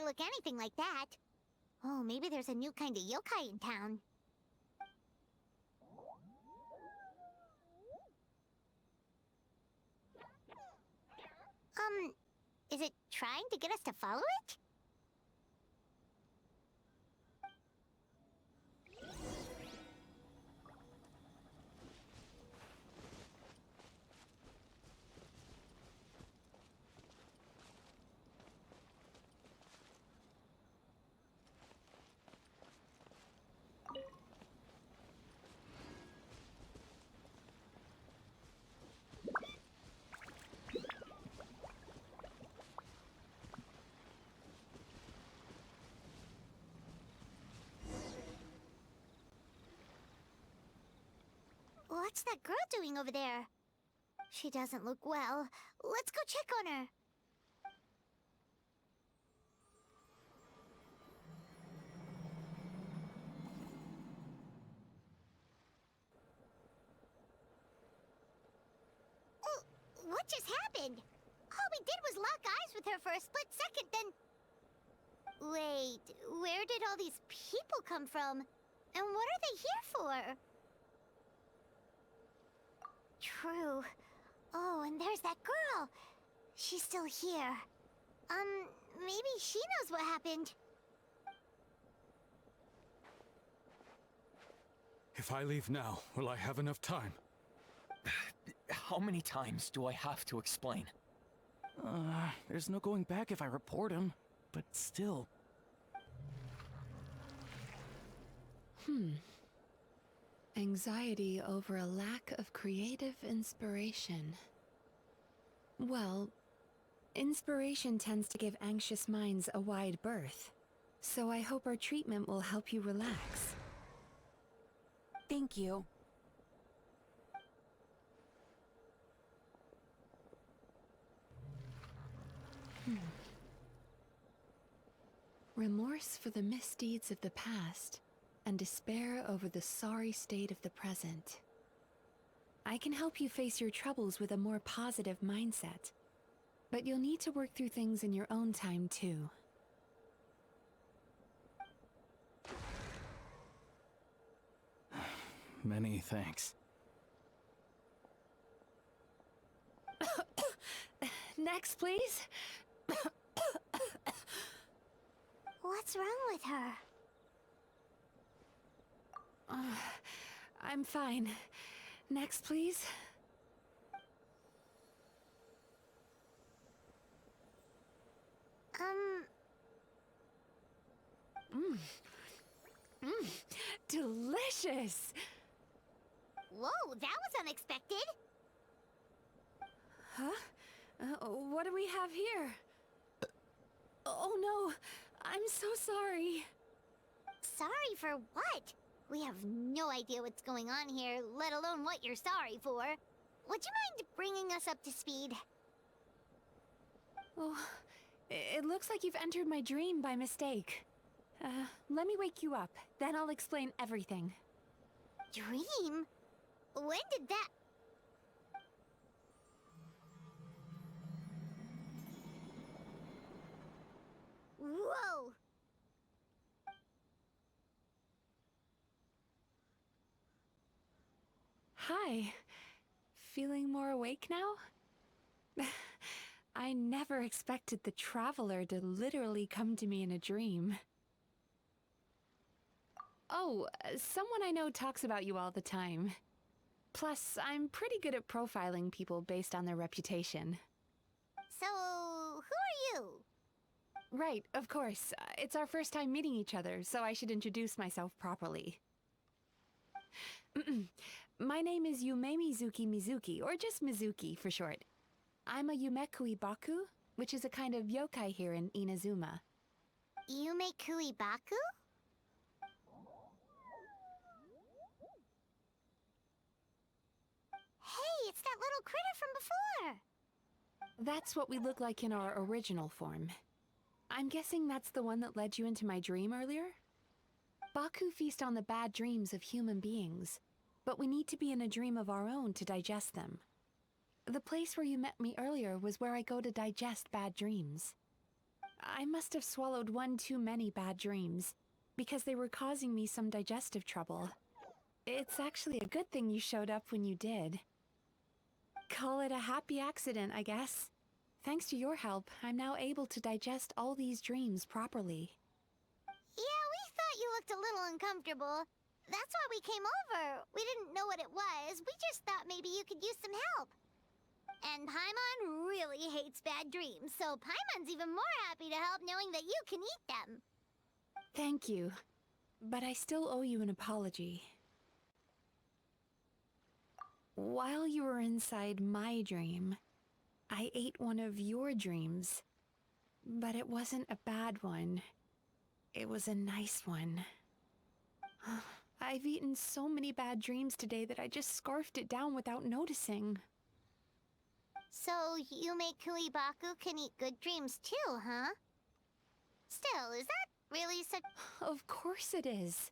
look anything like that. Oh, maybe there's a new kind of yokai in town. Is it trying to get us to follow it? What's that girl doing over there? She doesn't look well. Let's go check on her. Oh, what just happened? All we did was lock eyes with her for a split second, then... Wait, where did all these people come from? And what are they here for? True. Oh, and there's that girl. She's still here. Maybe she knows what happened. If I leave now, will I have enough time? How many times do I have to explain? There's no going back if I report him, but still. Anxiety over a lack of creative inspiration. Well, inspiration tends to give anxious minds a wide berth, so I hope our treatment will help you relax. Thank you. Remorse for the misdeeds of the past, and despair over the sorry state of the present. I can help you face your troubles with a more positive mindset, but you'll need to work through things in your own time too. Many thanks. Next, please. What's wrong with her? I'm fine. Next, please. Delicious! Whoa, that was unexpected. Huh? What do we have here? Oh no, I'm so sorry. Sorry for what? We have no idea what's going on here, let alone what you're sorry for. Would you mind bringing us up to speed? Oh, it looks like you've entered my dream by mistake. Let me wake you up, then I'll explain everything. Dream? When did that... Whoa! Hi. Feeling more awake now? I never expected the Traveler to literally come to me in a dream. Oh, someone I know talks about you all the time. Plus, I'm pretty good at profiling people based on their reputation. So, who are you? Right, of course. It's our first time meeting each other, so I should introduce myself properly. My name is Yumemizuki Mizuki, or just Mizuki for short. I'm a Yumekui Baku, which is a kind of yokai here in Inazuma. Yumekui Baku? Hey, it's that little critter from before! That's what we look like in our original form. I'm guessing that's the one that led you into my dream earlier? Baku feast on the bad dreams of human beings, but we need to be in a dream of our own to digest them. The place where you met me earlier was where I go to digest bad dreams. I must have swallowed one too many bad dreams, because they were causing me some digestive trouble. It's actually a good thing you showed up when you did. Call it a happy accident, I guess. Thanks to your help, I'm now able to digest all these dreams properly. Yeah, we thought you looked a little uncomfortable. That's why we came over. We didn't know what it was. We just thought maybe you could use some help. And Paimon really hates bad dreams, so Paimon's even more happy to help knowing that you can eat them. Thank you, but I still owe you an apology. While you were inside my dream, I ate one of your dreams. But it wasn't a bad one. It was a nice one. I've eaten so many bad dreams today that I just scarfed it down without noticing. So, Yumei Baku can eat good dreams too, huh? Still, is that really such... Of course it is.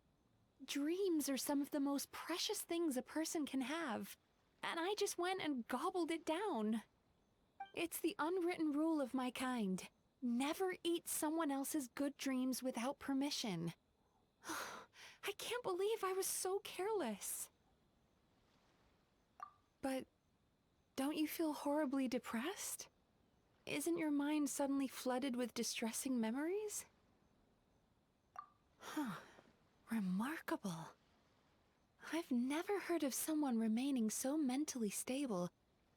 Dreams are some of the most precious things a person can have. And I just went and gobbled it down. It's the unwritten rule of my kind. Never eat someone else's good dreams without permission. I can't believe I was so careless. But don't you feel horribly depressed? Isn't your mind suddenly flooded with distressing memories? Huh. Remarkable. I've never heard of someone remaining so mentally stable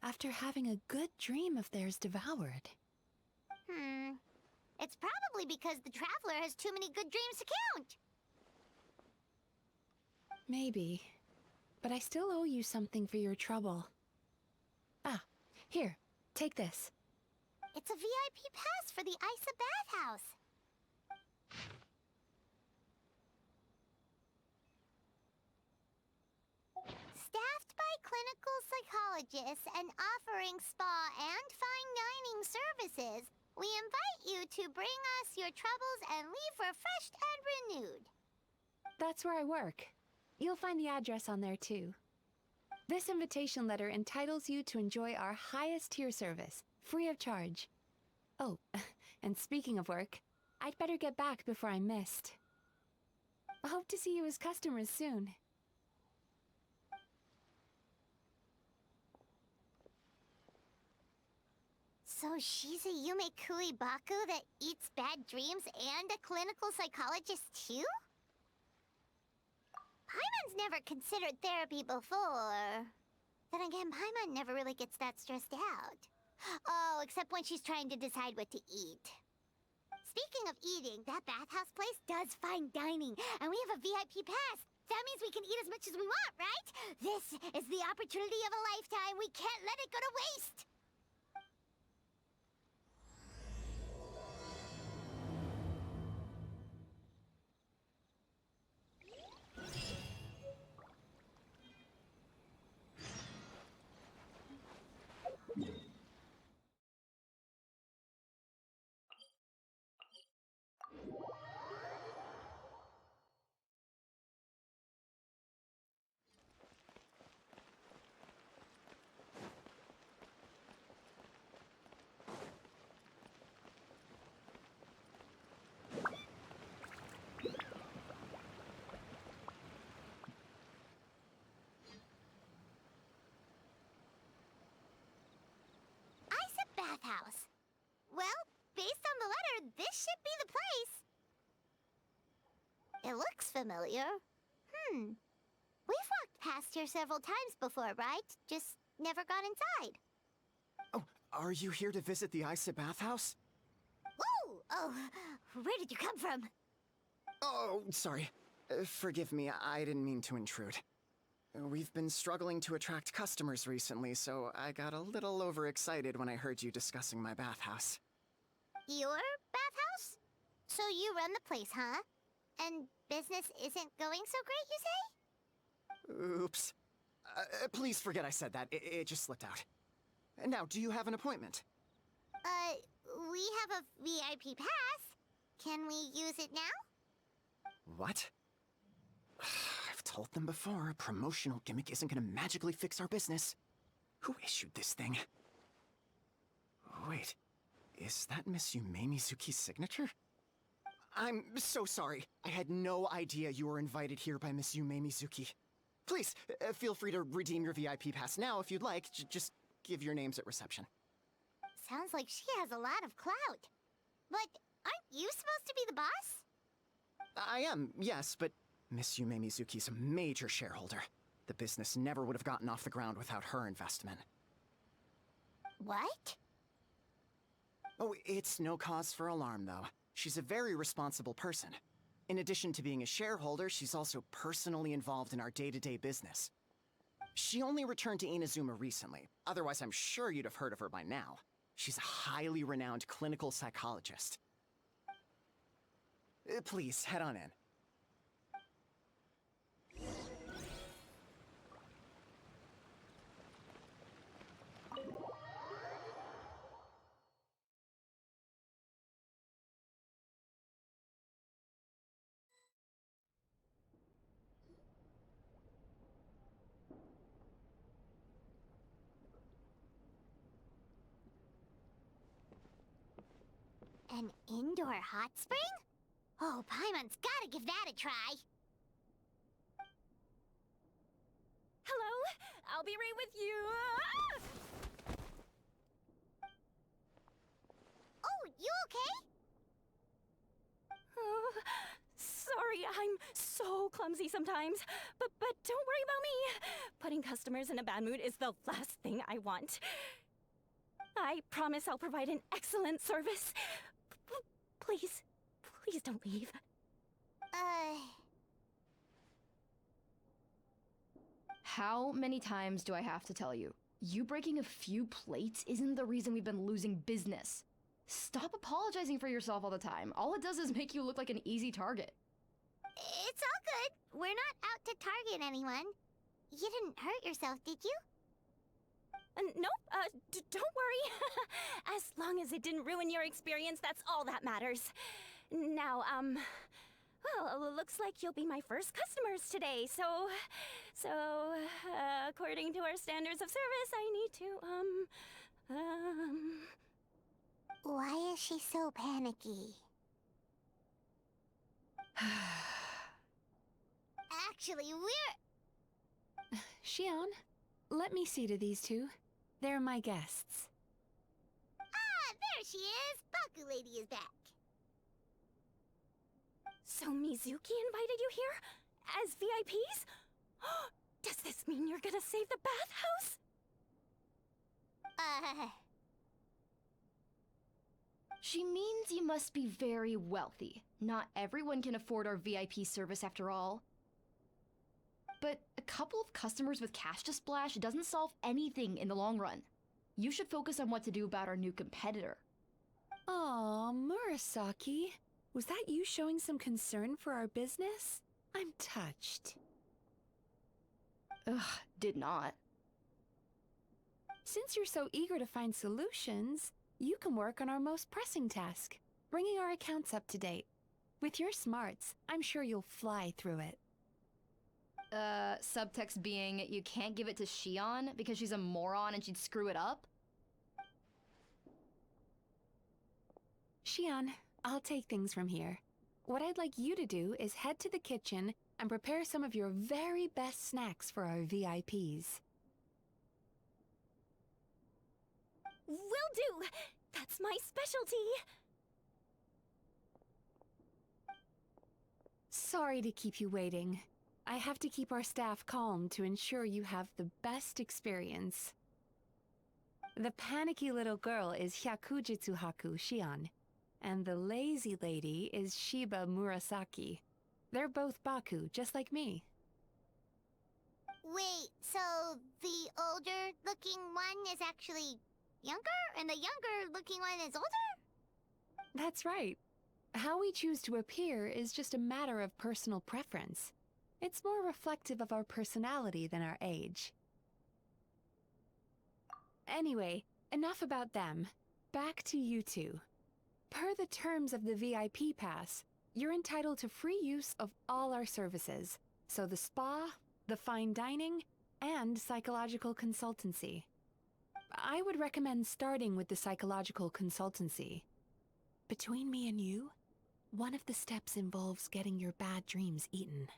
after having a good dream of theirs devoured. It's probably because the Traveler has too many good dreams to count. Maybe. But I still owe you something for your trouble. Ah, here, take this. It's a VIP pass for the Isa bathhouse. Staffed by clinical psychologists and offering spa and fine dining services, we invite you to bring us your troubles and leave refreshed and renewed. That's where I work. You'll find the address on there too. This invitation letter entitles you to enjoy our highest tier service, free of charge. Oh, and speaking of work, I'd better get back before I'm missed. I hope to see you as customers soon. So she's a Yumei Baku that eats bad dreams and a clinical psychologist too? Paimon's never considered therapy before. Then again, Paimon never really gets that stressed out. Oh, except when she's trying to decide what to eat. Speaking of eating, that bathhouse place does fine dining, and we have a VIP pass. That means we can eat as much as we want, right? This is the opportunity of a lifetime. We can't let it go to waste. Bathhouse. Well, based on the letter, this should be the place. It looks familiar. We've walked past here several times before, right? Just never got inside. Oh, are you here to visit the Isa bathhouse? Whoa! Oh, where did you come from? Oh, sorry. Forgive me, I didn't mean to intrude. We've been struggling to attract customers recently, so I got a little overexcited when I heard you discussing my bathhouse. Your bathhouse? So you run the place, huh? And business isn't going so great, you say? Oops. Please forget I said that. It just slipped out. Now, do you have an appointment? We have a VIP pass. Can we use it now? What? I've told them before, a promotional gimmick isn't gonna magically fix our business. Who issued this thing? Wait, Is that Miss Yumemizuki's signature? I'm so sorry. I had no idea you were invited here by Miss Yumemizuki. Please, feel free to redeem your VIP pass now if you'd like. Just give your names at reception. Sounds like she has a lot of clout. But aren't you supposed to be the boss? I am, yes, but Miss Yumemizuki's a major shareholder. The business never would have gotten off the ground without her investment. What? Oh, it's no cause for alarm, though. She's a very responsible person. In addition to being a shareholder, she's also personally involved in our day-to-day business. She only returned to Inazuma recently. Otherwise, I'm sure you'd have heard of her by now. She's a highly renowned clinical psychologist. Please, head on in. An indoor hot spring? Oh, Paimon's gotta give that a try. Hello? I'll be right with you. Ah! Oh, you okay? Oh, sorry, I'm so clumsy sometimes. But don't worry about me. Putting customers in a bad mood is the last thing I want. I promise I'll provide an excellent service. Please, please don't leave. How many times do I have to tell you? You breaking a few plates isn't the reason we've been losing business. Stop apologizing for yourself all the time. All it does is make you look like an easy target. It's all good. We're not out to target anyone. You didn't hurt yourself, did you? Nope, don't worry. As long as it didn't ruin your experience, that's all that matters. Now, well, looks like you'll be my first customers today, so, according to our standards of service, I need to, Why is she so panicky? Actually, we're... Xion, let me see to these two. They're my guests. Ah, there she is! Baku Lady is back. So Mizuki invited you here? As VIPs? Does this mean you're gonna save the bathhouse? She means you must be very wealthy. Not everyone can afford our VIP service after all. But a couple of customers with cash to splash doesn't solve anything in the long run. You should focus on what to do about our new competitor. Aw, Murasaki. Was that you showing some concern for our business? I'm touched. Ugh, did not. Since you're so eager to find solutions, you can work on our most pressing task, bringing our accounts up to date. With your smarts, I'm sure you'll fly through it. Subtext being, you can't give it to Xion because she's a moron and she'd screw it up? Xion, I'll take things from here. What I'd like you to do is head to the kitchen and prepare some of your very best snacks for our VIPs. Will do! That's my specialty! Sorry to keep you waiting. I have to keep our staff calm to ensure you have the best experience. The panicky little girl is Hyakujitsu Haku Xion, and the lazy lady is Shiba Murasaki. They're both Baku, just like me. Wait, so the older-looking one is actually younger, and the younger-looking one is older? That's right. How we choose to appear is just a matter of personal preference. It's more reflective of our personality than our age. Anyway, enough about them. Back to you two. Per the terms of the VIP pass, you're entitled to free use of all our services. So the spa, the fine dining, and psychological consultancy. I would recommend starting with the psychological consultancy. Between me and you, one of the steps involves getting your bad dreams eaten.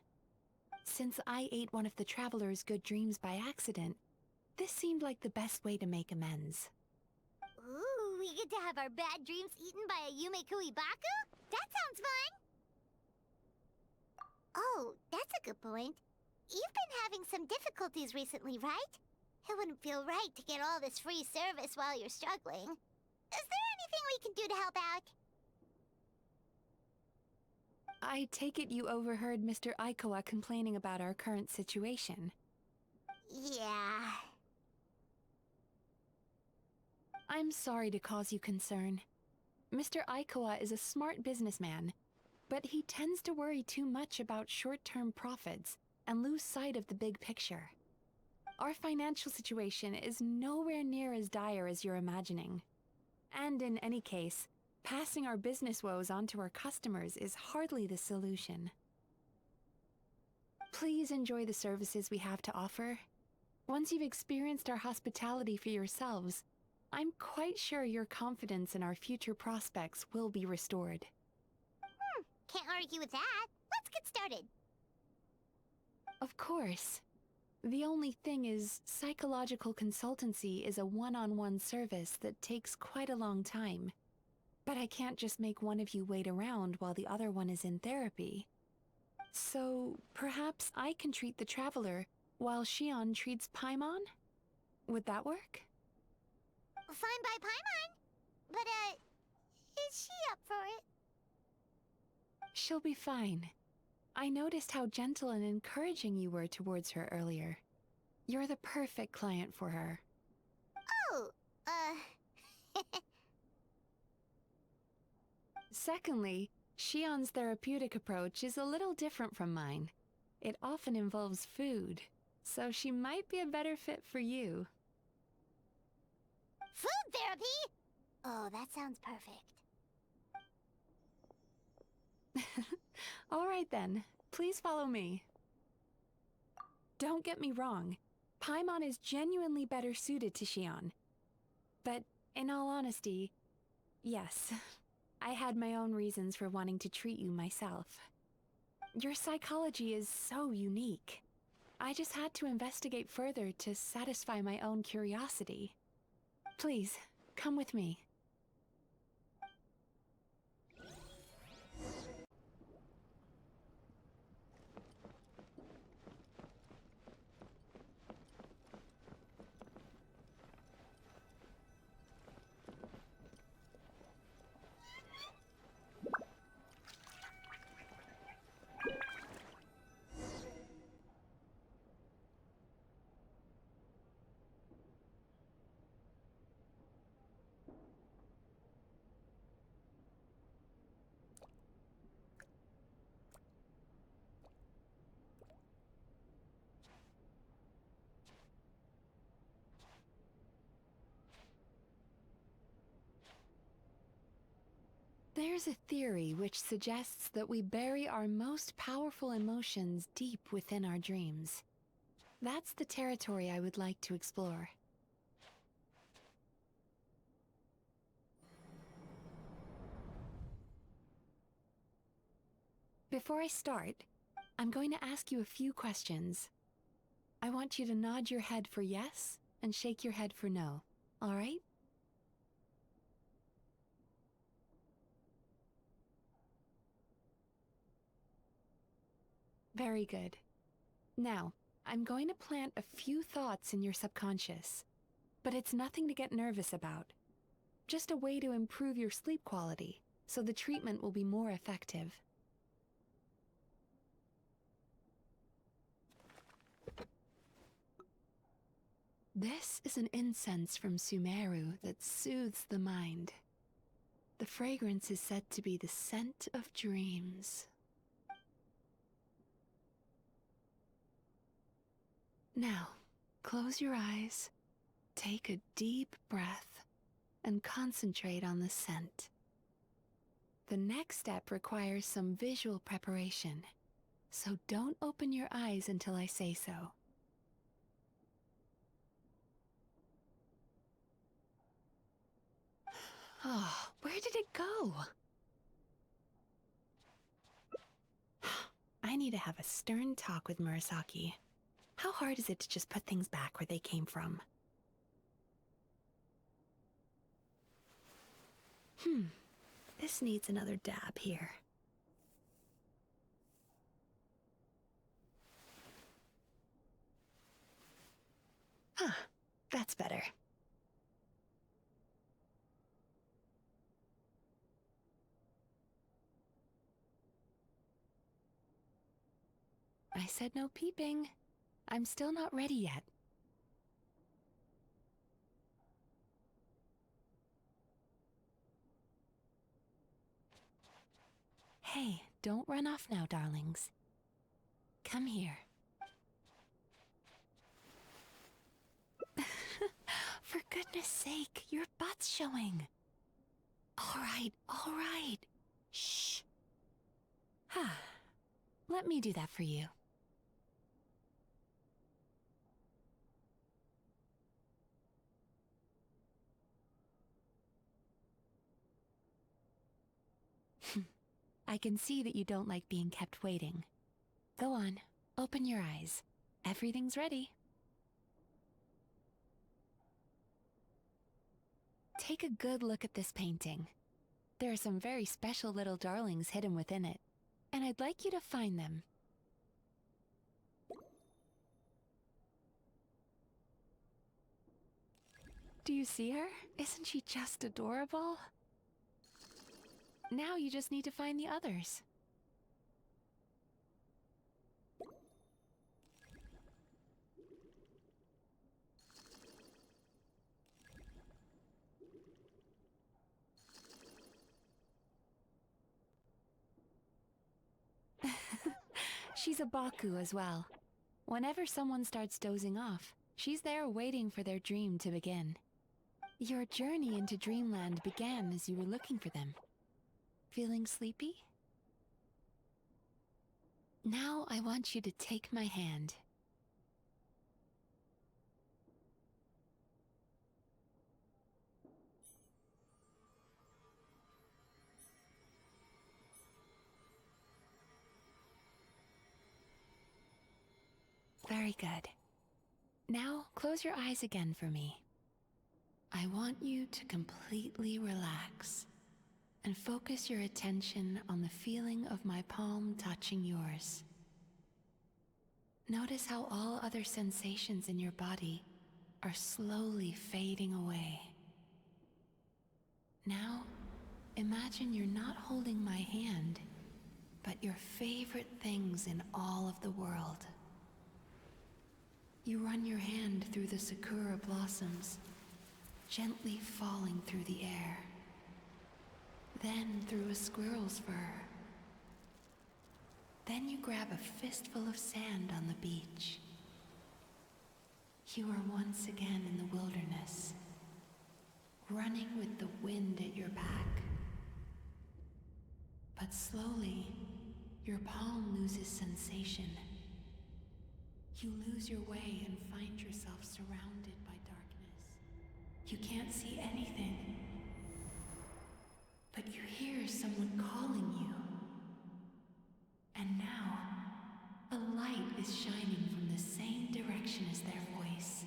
Since I ate one of the traveler's good dreams by accident, this seemed like the best way to make amends. Ooh, we get to have our bad dreams eaten by a Yumemizuki Baku? That sounds fun! Oh, that's a good point. You've been having some difficulties recently, right? It wouldn't feel right to get all this free service while you're struggling. Is there anything we can do to help out? I take it you overheard Mr. Aikawa complaining about our current situation. Yeah. I'm sorry to cause you concern. Mr. Aikawa is a smart businessman, but he tends to worry too much about short-term profits and lose sight of the big picture. Our financial situation is nowhere near as dire as you're imagining. And in any case, passing our business woes on to our customers is hardly the solution. Please enjoy the services we have to offer. Once you've experienced our hospitality for yourselves, I'm quite sure your confidence in our future prospects will be restored. Can't argue with that. Let's get started. Of course. The only thing is, psychological consultancy is a one-on-one service that takes quite a long time. But I can't just make one of you wait around while the other one is in therapy. So, perhaps I can treat the traveler while Shion treats Paimon? Would that work? Fine by Paimon. But, is she up for it? She'll be fine. I noticed how gentle and encouraging you were towards her earlier. You're the perfect client for her. Oh, Secondly, Shion's therapeutic approach is a little different from mine. It often involves food, so she might be a better fit for you. food therapy? Oh, that sounds perfect. All right then, please follow me. Don't get me wrong, Paimon is genuinely better suited to Shion. But in all honesty, yes, I had my own reasons for wanting to treat you myself. Your psychology is so unique. I just had to investigate further to satisfy my own curiosity. Please, come with me. There's a theory which suggests that we bury our most powerful emotions deep within our dreams. That's the territory I would like to explore. Before I start, I'm going to ask you a few questions. I want you to nod your head for yes and shake your head for no, all right? Very good. Now, I'm going to plant a few thoughts in your subconscious, but it's nothing to get nervous about. Just a way to improve your sleep quality, so the treatment will be more effective. This is an incense from Sumeru that soothes the mind. The fragrance is said to be the scent of dreams. Now, close your eyes, take a deep breath, and concentrate on the scent. The next step requires some visual preparation, so don't open your eyes until I say so. Oh, where did it go? I need to have a stern talk with Murasaki. How hard is it to just put things back where they came from? This needs another dab here. Huh, that's better. I said no peeping. I'm still not ready yet. Hey, don't run off now, darlings. Come here. For goodness sake, your butt's showing. All right. Shh. Let me do that for you. I can see that you don't like being kept waiting. Go on, open your eyes. Everything's ready. Take a good look at this painting. There are some very special little darlings hidden within it, and I'd like you to find them. Do you see her? Isn't she just adorable? Now you just need to find the others. She's a Baku as well. Whenever someone starts dozing off, she's there waiting for their dream to begin. Your journey into Dreamland began as you were looking for them. Feeling sleepy? Now I want you to take my hand. Very good. Now close your eyes again for me. I want you to completely relax and focus your attention on the feeling of my palm touching yours. Notice how all other sensations in your body are slowly fading away. Now, imagine you're not holding my hand, but your favorite things in all of the world. You run your hand through the sakura blossoms, gently falling through the air. Then through a squirrel's fur. Then you grab a fistful of sand on the beach. You are once again in the wilderness, running with the wind at your back. But slowly, your palm loses sensation. You lose your way and find yourself surrounded by darkness. You can't see anything. But you hear someone calling you. And now, a light is shining from the same direction as their voice.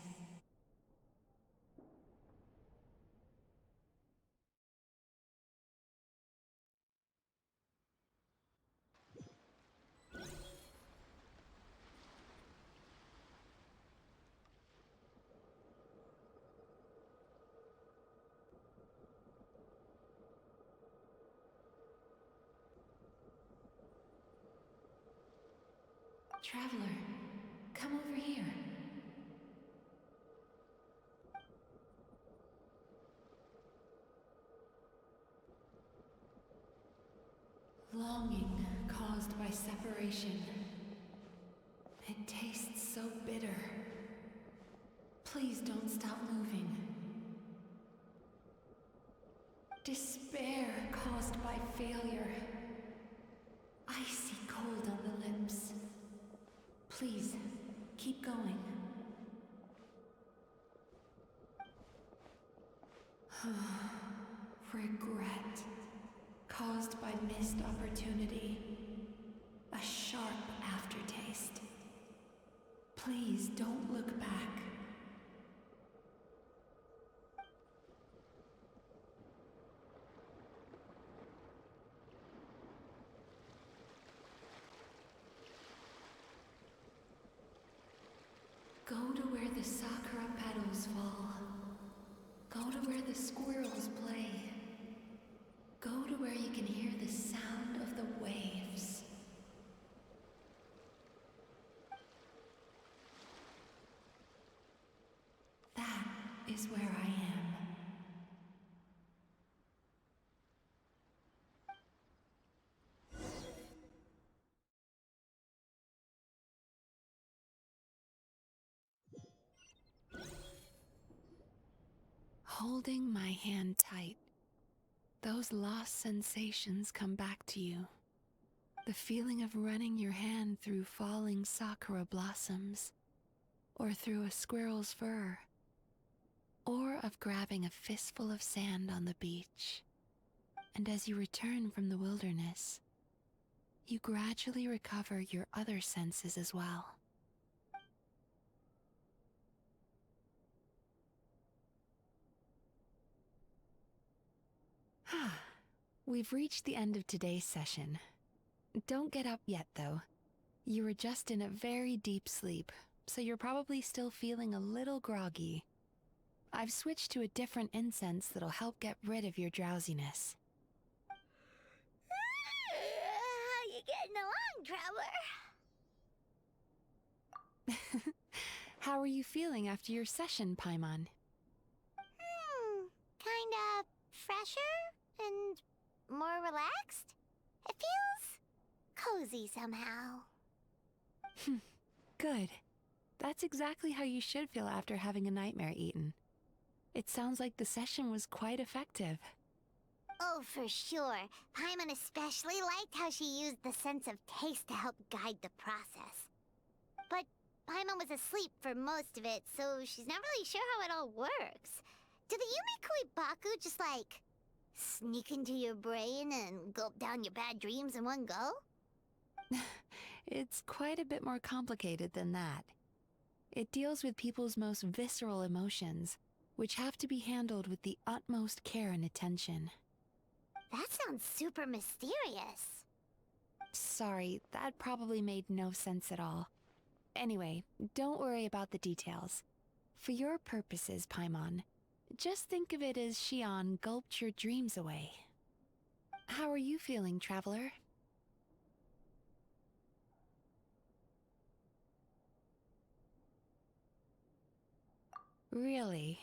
Traveler, come over here. Longing caused by separation. It tastes so bitter. Please don't stop moving. Despair caused by failure. Icy cold on the lips. Please, keep going. Regret. Caused by missed opportunity. A sharp aftertaste. Please don't look back. Go to where the sakura petals fall. Go to where the squirrels play. Go to where you can hear the sound of the waves. That is where I am. Holding my hand tight, those lost sensations come back to you. The feeling of running your hand through falling sakura blossoms, or through a squirrel's fur, or of grabbing a fistful of sand on the beach. And as you return from the wilderness, you gradually recover your other senses as well. We've reached the end of today's session. Don't get up yet, though. You were just in a very deep sleep, so you're probably still feeling a little groggy. I've switched to a different incense that'll help get rid of your drowsiness. How you getting along, Traveler? How are you feeling after your session, Paimon? Kinda fresher and more relaxed? It feels cozy somehow. Good. That's exactly how you should feel after having a nightmare eaten. It sounds like the session was quite effective. Oh, for sure. Paimon especially liked how she used the sense of taste to help guide the process. But Paimon was asleep for most of it, so she's not really sure how it all works. Do the Yumei Baku just, like, sneak into your brain and gulp down your bad dreams in one go? It's quite a bit more complicated than that. It deals with people's most visceral emotions, which have to be handled with the utmost care and attention. That sounds super mysterious. Sorry, that probably made no sense at all. Anyway, don't worry about the details. For your purposes, Paimon, just think of it as Xion gulped your dreams away. How are you feeling, Traveler? Really?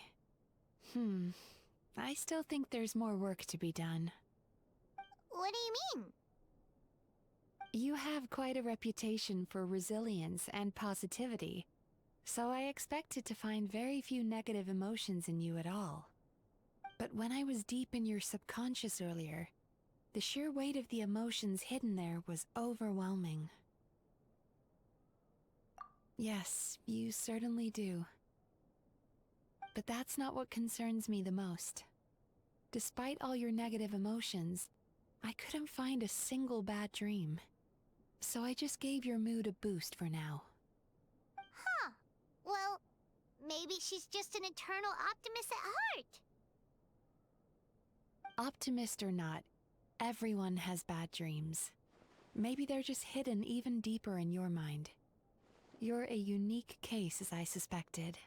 I still think there's more work to be done. What do you mean? You have quite a reputation for resilience and positivity, so I expected to find very few negative emotions in you at all. But when I was deep in your subconscious earlier, the sheer weight of the emotions hidden there was overwhelming. Yes, you certainly do. But that's not what concerns me the most. Despite all your negative emotions, I couldn't find a single bad dream. So I just gave your mood a boost for now. Huh. Well, maybe she's just an eternal optimist at heart. Optimist or not, everyone has bad dreams. Maybe they're just hidden even deeper in your mind. You're a unique case, as I suspected.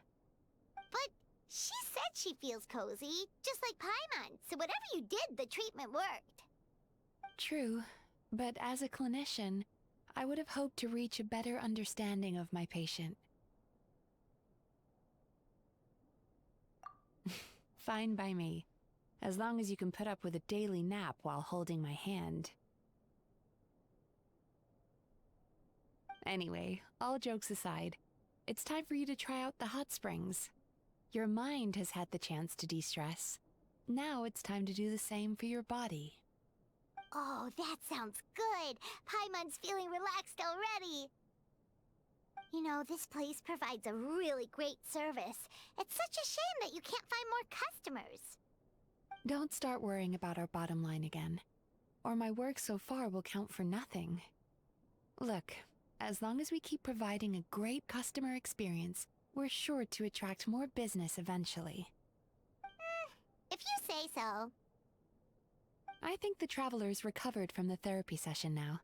But she said she feels cozy, just like Paimon, so whatever you did, the treatment worked. True, but as a clinician, I would have hoped to reach a better understanding of my patient. Fine by me, as long as you can put up with a daily nap while holding my hand. Anyway, all jokes aside, it's time for you to try out the hot springs. Your mind has had the chance to de-stress. Now it's time to do the same for your body. Oh, that sounds good. Paimon's feeling relaxed already. You know, this place provides a really great service. It's such a shame that you can't find more customers. Don't start worrying about our bottom line again, or my work so far will count for nothing. Look, as long as we keep providing a great customer experience, we're sure to attract more business eventually. If you say so. I think the travelers recovered from the therapy session now.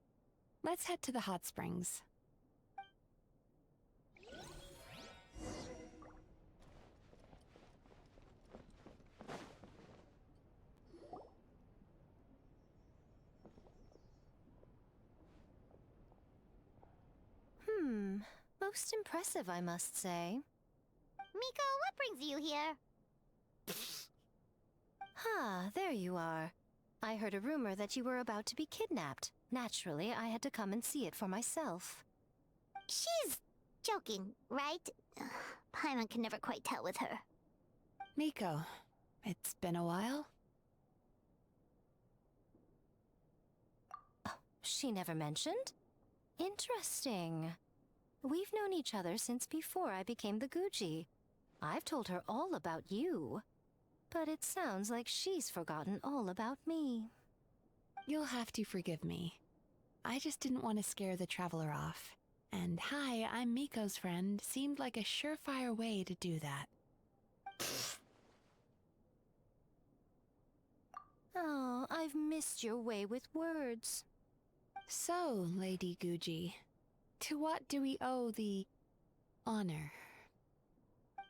Let's head to the hot springs. Most impressive, I must say. Miko, what brings you here? There you are. I heard a rumor that you were about to be kidnapped. Naturally, I had to come and see it for myself. She's joking, right? Paimon can never quite tell with her. Miko, it's been a while. She never mentioned? Interesting. We've known each other since before I became the Guji. I've told her all about you. But it sounds like she's forgotten all about me. You'll have to forgive me. I just didn't want to scare the traveler off. And hi, I'm Miko's friend seemed like a surefire way to do that. Oh, I've missed your way with words. So, Lady Guji, to what do we owe the honor?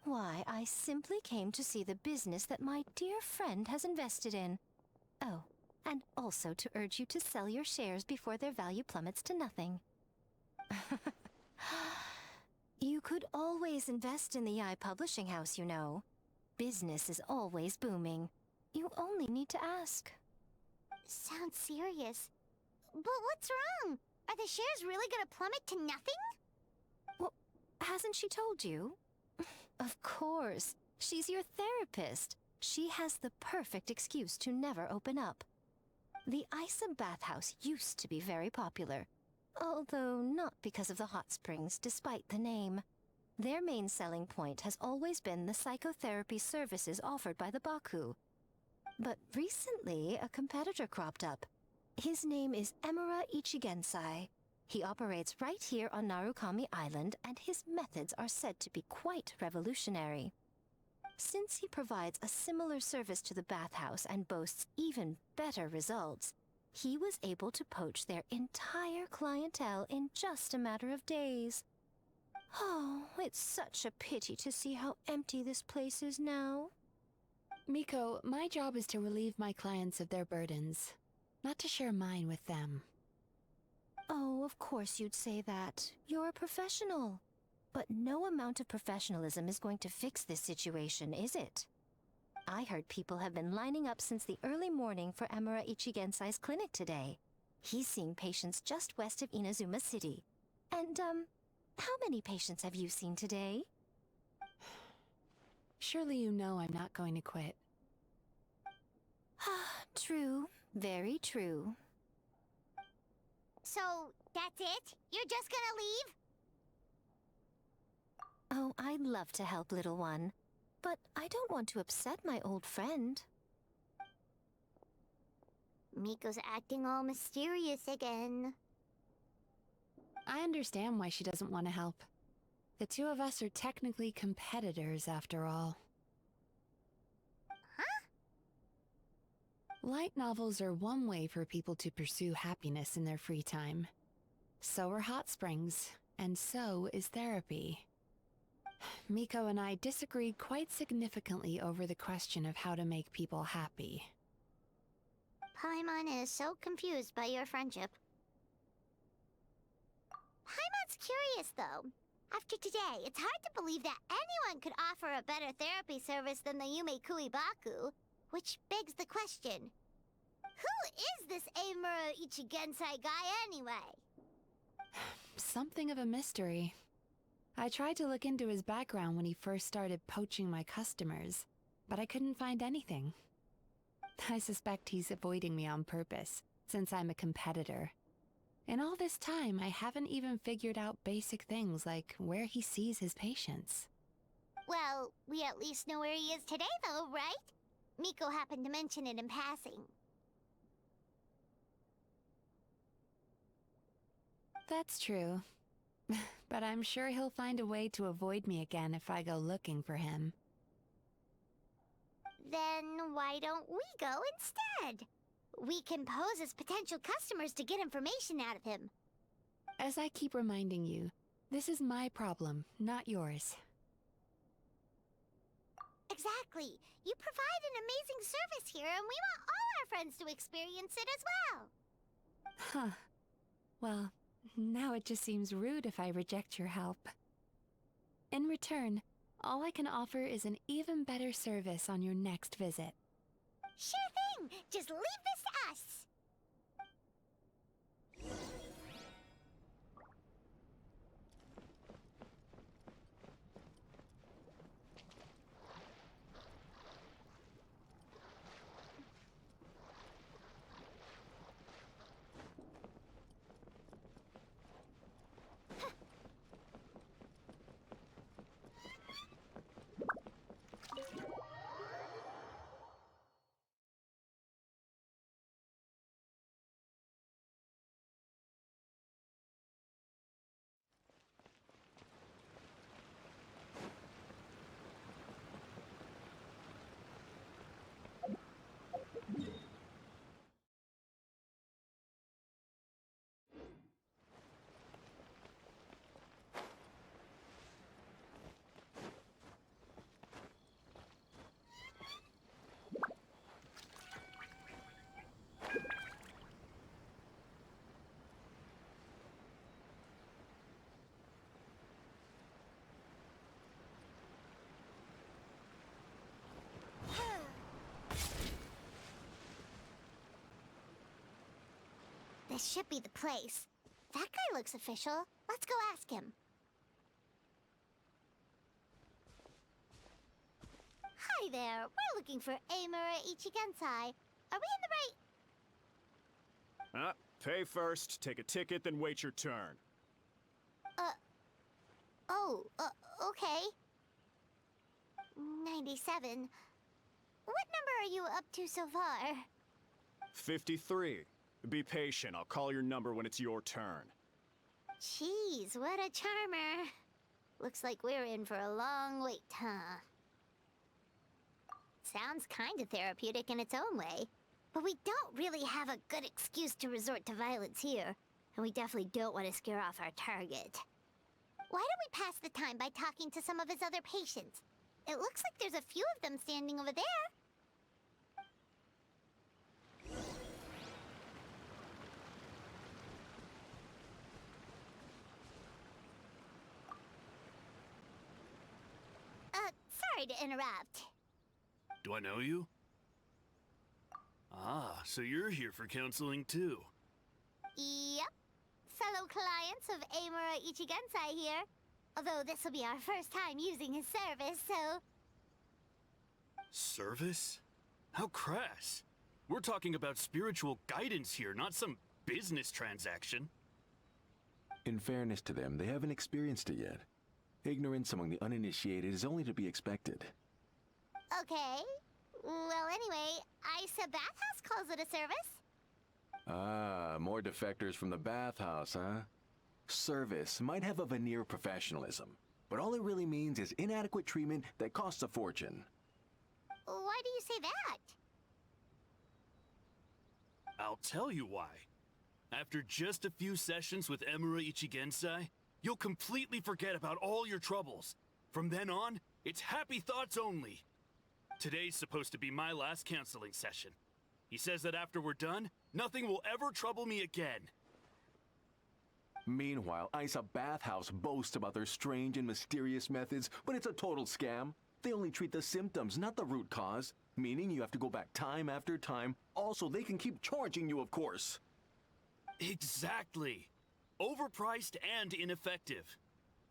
Why, I simply came to see the business that my dear friend has invested in. Oh, and also to urge you to sell your shares before their value plummets to nothing. You could always invest in the publishing house, you know. Business is always booming. You only need to ask. Sounds serious. But what's wrong? Are the shares really gonna plummet to nothing? Well, hasn't she told you? Of course. She's your therapist. She has the perfect excuse to never open up. The Isa bathhouse used to be very popular. Although not because of the hot springs, despite the name. Their main selling point has always been the psychotherapy services offered by the Baku. But recently, a competitor cropped up. His name is Emura Ichigensai. He operates right here on Narukami Island, and his methods are said to be quite revolutionary. Since he provides a similar service to the bathhouse and boasts even better results, he was able to poach their entire clientele in just a matter of days. Oh, it's such a pity to see how empty this place is now. Miko, my job is to relieve my clients of their burdens, not to share mine with them. Oh, of course you'd say that. You're a professional. But no amount of professionalism is going to fix this situation, is it? I heard people have been lining up since the early morning for Emura Ichigensai's clinic today. He's seeing patients just west of Inazuma City. And, how many patients have you seen today? Surely you know I'm not going to quit. True. Very true. So, that's it? You're just gonna leave? Oh, I'd love to help, little one. But I don't want to upset my old friend. Miko's acting all mysterious again. I understand why she doesn't want to help. The two of us are technically competitors, after all. Huh? Light novels are one way for people to pursue happiness in their free time. So are hot springs, and so is therapy. Miko and I disagreed quite significantly over the question of how to make people happy. Paimon is so confused by your friendship. Paimon's curious, though. After today, it's hard to believe that anyone could offer a better therapy service than the Yumei Baku, which begs the question, who is this Emura Ichigensai guy anyway? Something of a mystery. I tried to look into his background when he first started poaching my customers, but I couldn't find anything. I suspect he's avoiding me on purpose, since I'm a competitor. In all this time, I haven't even figured out basic things like where he sees his patients. Well, we at least know where he is today, though, right? Miko happened to mention it in passing. That's true. But I'm sure he'll find a way to avoid me again if I go looking for him. Then why don't we go instead? We can pose as potential customers to get information out of him. As I keep reminding you, this is my problem, not yours. Exactly. You provide an amazing service here, and we want all our friends to experience it as well. Huh. Well, now it just seems rude if I reject your help. In return, all I can offer is an even better service on your next visit. Sure thing. Just leave this to us. This should be the place. That guy looks official. Let's go ask him. Hi there. We're looking for Amura Ichigensai. Are we in the right... Pay first, take a ticket, then wait your turn. Okay. 97. What number are you up to so far? 53. Be patient, I'll call your number when it's your turn. Jeez, what a charmer. Looks like we're in for a long wait, huh? Sounds kinda therapeutic in its own way. But we don't really have a good excuse to resort to violence here. And we definitely don't want to scare off our target. Why don't we pass the time by talking to some of his other patients? It looks like there's a few of them standing over there. Sorry to interrupt. Do I know you? Ah, so you're here for counseling too. Yep. Fellow clients of Amura Ichigensai here. Although this will be our first time using his service, so... Service? How crass. We're talking about spiritual guidance here, not some business transaction. In fairness to them, they haven't experienced it yet. Ignorance among the uninitiated is only to be expected. Okay. Well, anyway, Isa Bathhouse calls it a service. Ah, more defectors from the bathhouse, huh? Service might have a veneer of professionalism, but all it really means is inadequate treatment that costs a fortune. Why do you say that? I'll tell you why. After just a few sessions with Amura Ichigensai, you'll completely forget about all your troubles. From then on, it's happy thoughts only. Today's supposed to be my last counseling session. He says that after we're done, nothing will ever trouble me again. Meanwhile, Isa Bathhouse boasts about their strange and mysterious methods, but it's a total scam. They only treat the symptoms, not the root cause, meaning you have to go back time after time. Also, they can keep charging you, of course. Exactly. Overpriced and ineffective.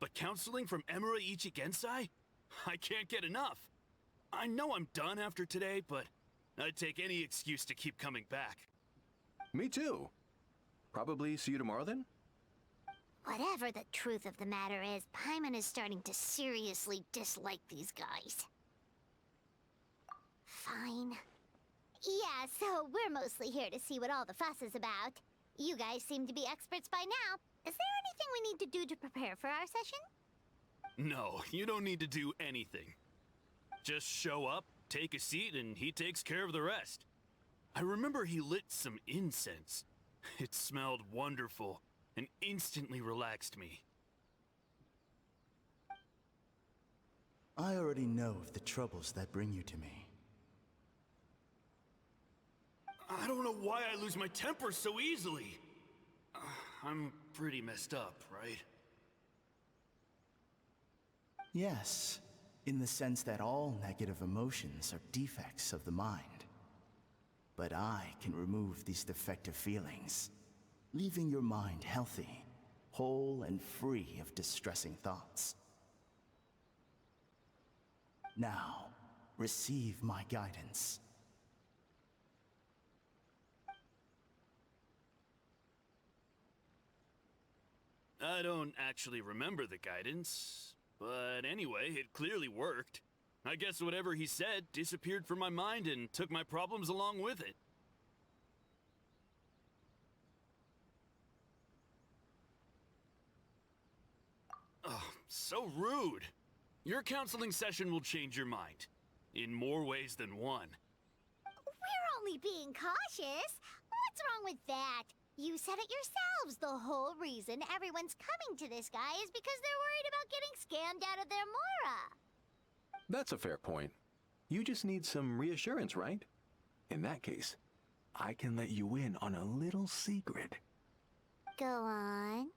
But counseling from Amura Ichigensai? I can't get enough. I know I'm done after today, but I'd take any excuse to keep coming back. Me too. Probably see you tomorrow then? Whatever the truth of the matter is, Paimon is starting to seriously dislike these guys. Fine. Yeah, so we're mostly here to see what all the fuss is about. You guys seem to be experts by now. Is there anything we need to do to prepare for our session? No, you don't need to do anything. Just show up, take a seat, and he takes care of the rest. I remember he lit some incense. It smelled wonderful and instantly relaxed me. I already know of the troubles that bring you to me. I don't know why I lose my temper so easily. I'm pretty messed up, right? Yes, in the sense that all negative emotions are defects of the mind. But I can remove these defective feelings, leaving your mind healthy, whole and free of distressing thoughts. Now, receive my guidance. I don't actually remember the guidance, but anyway, it clearly worked. I guess whatever he said disappeared from my mind and took my problems along with it. Oh, so rude. Your counseling session will change your mind. In more ways than one. We're only being cautious. What's wrong with that? You said it yourselves. The whole reason everyone's coming to this guy is because they're worried about getting scammed out of their Mora. That's a fair point. You just need some reassurance, right? In that case, I can let you in on a little secret. Go on.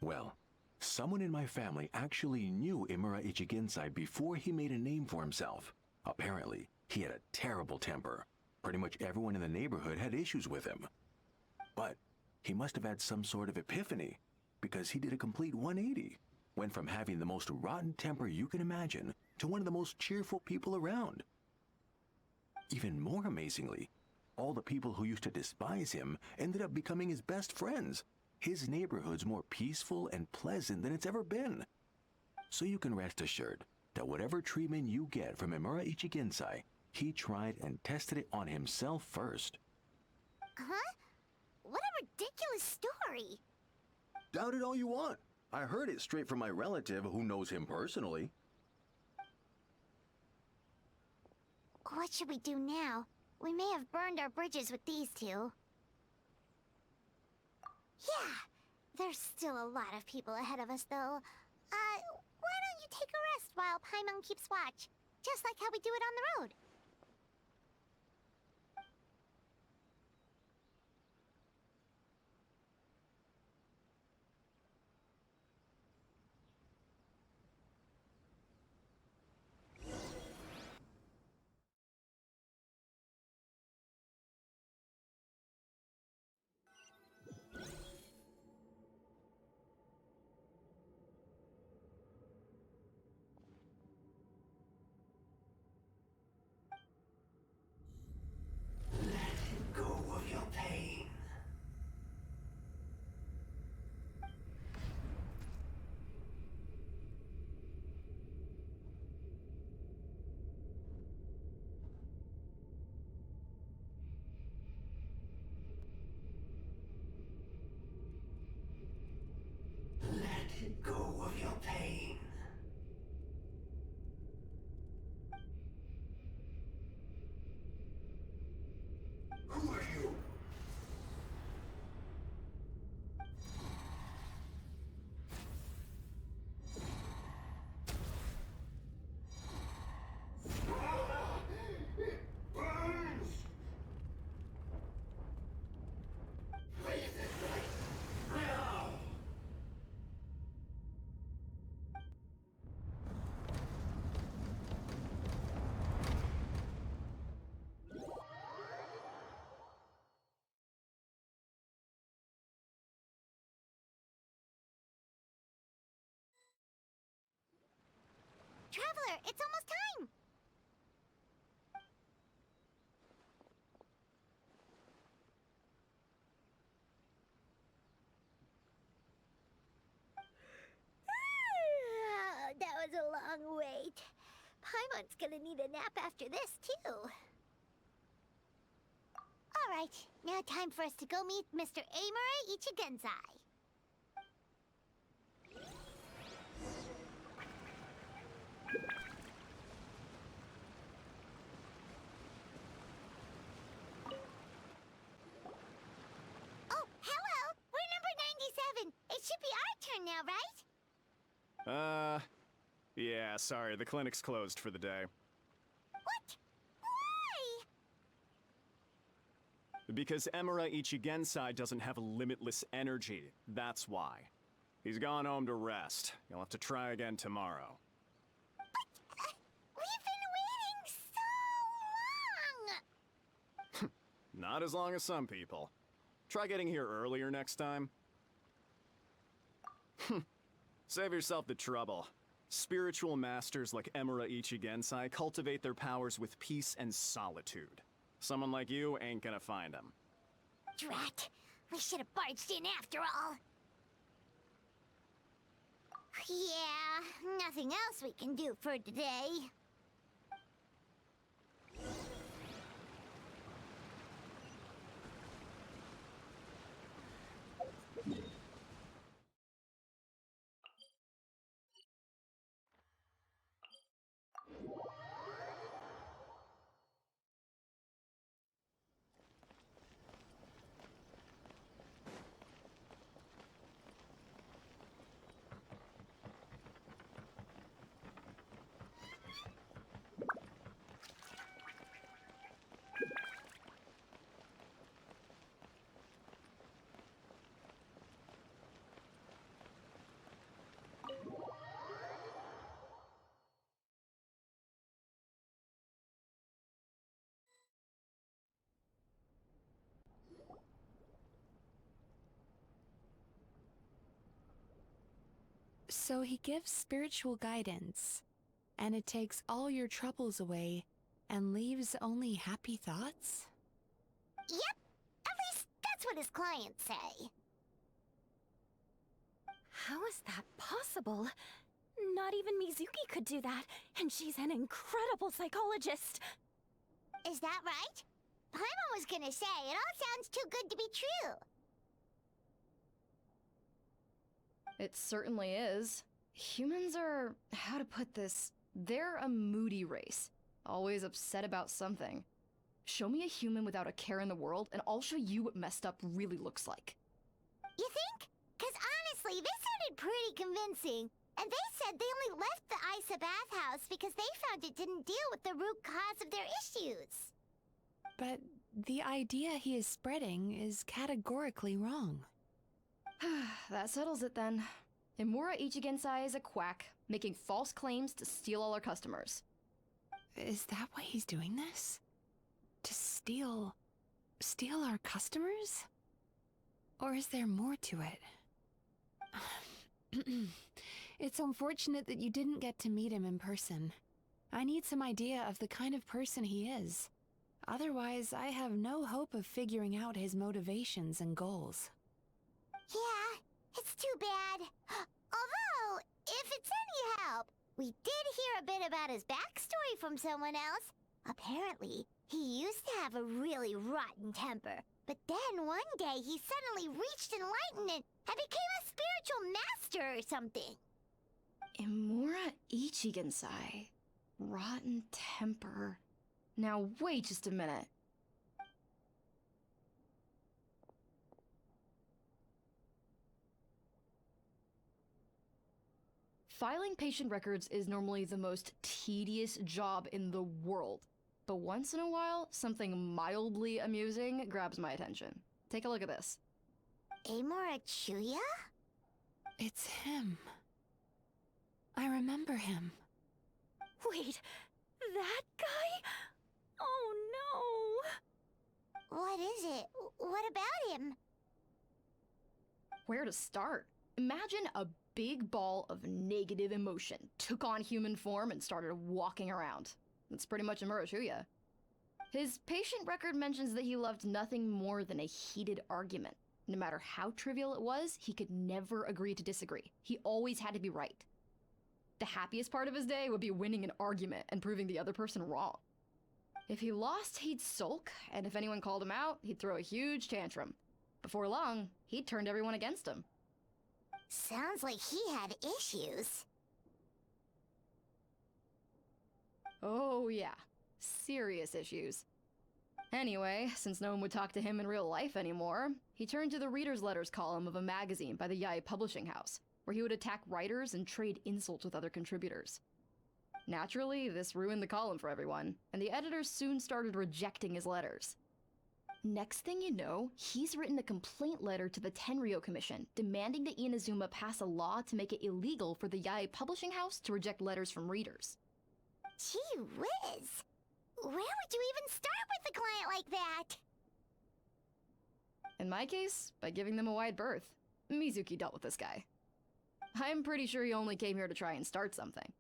Well, someone in my family actually knew Imura Ichigensai before he made a name for himself. Apparently, he had a terrible temper. Pretty much everyone in the neighborhood had issues with him. But he must have had some sort of epiphany, because he did a complete 180. Went from having the most rotten temper you can imagine to one of the most cheerful people around. Even more amazingly, all the people who used to despise him ended up becoming his best friends. His neighborhood's more peaceful and pleasant than it's ever been. So you can rest assured that whatever treatment you get from Imura Ichigensai, he tried and tested it on himself first. Huh? What a ridiculous story. Doubt it all you want. I heard it straight from my relative who knows him personally. What should we do now? We may have burned our bridges with these two. Yeah, there's still a lot of people ahead of us, though. Why don't you take a rest while Paimon keeps watch? Just like how we do it on the road. Traveler, it's almost time! That was a long wait. Paimon's gonna need a nap after this, too. Alright, now time for us to go meet Mr. Amura Ichigensai. Oh, hello! We're number 97! It should be our turn now, right? Yeah, sorry, the clinic's closed for the day. What? Why? Because Emura Ichigensai doesn't have limitless energy, that's why. He's gone home to rest. You'll have to try again tomorrow. But, we've been waiting so long! Not as long as some people. Try getting here earlier next time. Save yourself the trouble. Spiritual masters like Emura Ichigensai cultivate their powers with peace and solitude. Someone like you ain't gonna find them. Drat! We should have barged in after all! Yeah, nothing else we can do for today. So he gives spiritual guidance, and it takes all your troubles away and leaves only happy thoughts? Yep, at least that's what his clients say. How is that possible? Not even Mizuki could do that, and she's an incredible psychologist. Is that right? Paimon was gonna say, it all sounds too good to be true. It certainly is. Humans are, how to put this, they're a moody race. Always upset about something. Show me a human without a care in the world, and I'll show you what messed up really looks like. You think? 'Cause honestly, this sounded pretty convincing. And they said they only left the Isa bathhouse because they found it didn't deal with the root cause of their issues. But the idea he is spreading is categorically wrong. That settles it then. Emura Ichigensai is a quack, making false claims to steal all our customers. Is that why he's doing this? To steal our customers? Or is there more to it? It's unfortunate that you didn't get to meet him in person. I need some idea of the kind of person he is. Otherwise, I have no hope of figuring out his motivations and goals. Yeah, it's too bad. Although, if it's any help, we did hear a bit about his backstory from someone else. Apparently, he used to have a really rotten temper. But then one day he suddenly reached enlightenment and became a spiritual master or something. Emura Ichigensai. Rotten temper. Now wait just a minute. Filing patient records is normally the most tedious job in the world. But once in a while, something mildly amusing grabs my attention. Take a look at this. Amura Chuya? It's him. I remember him. Wait, that guy? Oh no! What is it? What about him? Where to start? Imagine a big ball of negative emotion took on human form and started walking around. That's pretty much Emura Chuya. His patient record mentions that he loved nothing more than a heated argument. No matter how trivial it was, he could never agree to disagree. He always had to be right. The happiest part of his day would be winning an argument and proving the other person wrong. If he lost, he'd sulk, and if anyone called him out, he'd throw a huge tantrum. Before long, he'd turned everyone against him. Sounds like he had issues. Oh yeah, serious issues. Anyway, since no one would talk to him in real life anymore, he turned to the reader's letters column of a magazine by the Yae publishing house, where he would attack writers and trade insults with other contributors. Naturally, this ruined the column for everyone, and the editors soon started rejecting his letters. Next thing you know, he's written a complaint letter to the Tenryou Commission, demanding that Inazuma pass a law to make it illegal for the Yae publishing house to reject letters from readers. Gee whiz! Where would you even start with a client like that? In my case, by giving them a wide berth. Mizuki dealt with this guy. I'm pretty sure he only came here to try and start something.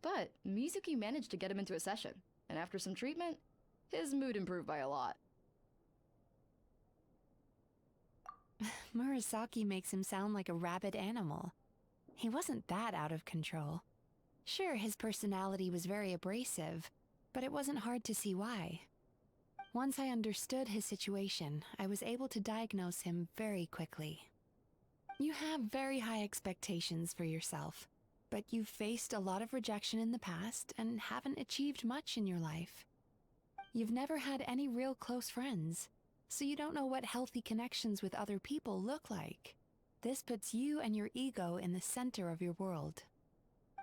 But Mizuki managed to get him into a session, and after some treatment, his mood improved by a lot. Murasaki makes him sound like a rabid animal. He wasn't that out of control. Sure, his personality was very abrasive, but it wasn't hard to see why. Once I understood his situation, I was able to diagnose him very quickly. You have very high expectations for yourself, but you've faced a lot of rejection in the past and haven't achieved much in your life. You've never had any real close friends, so you don't know what healthy connections with other people look like. This puts you and your ego in the center of your world.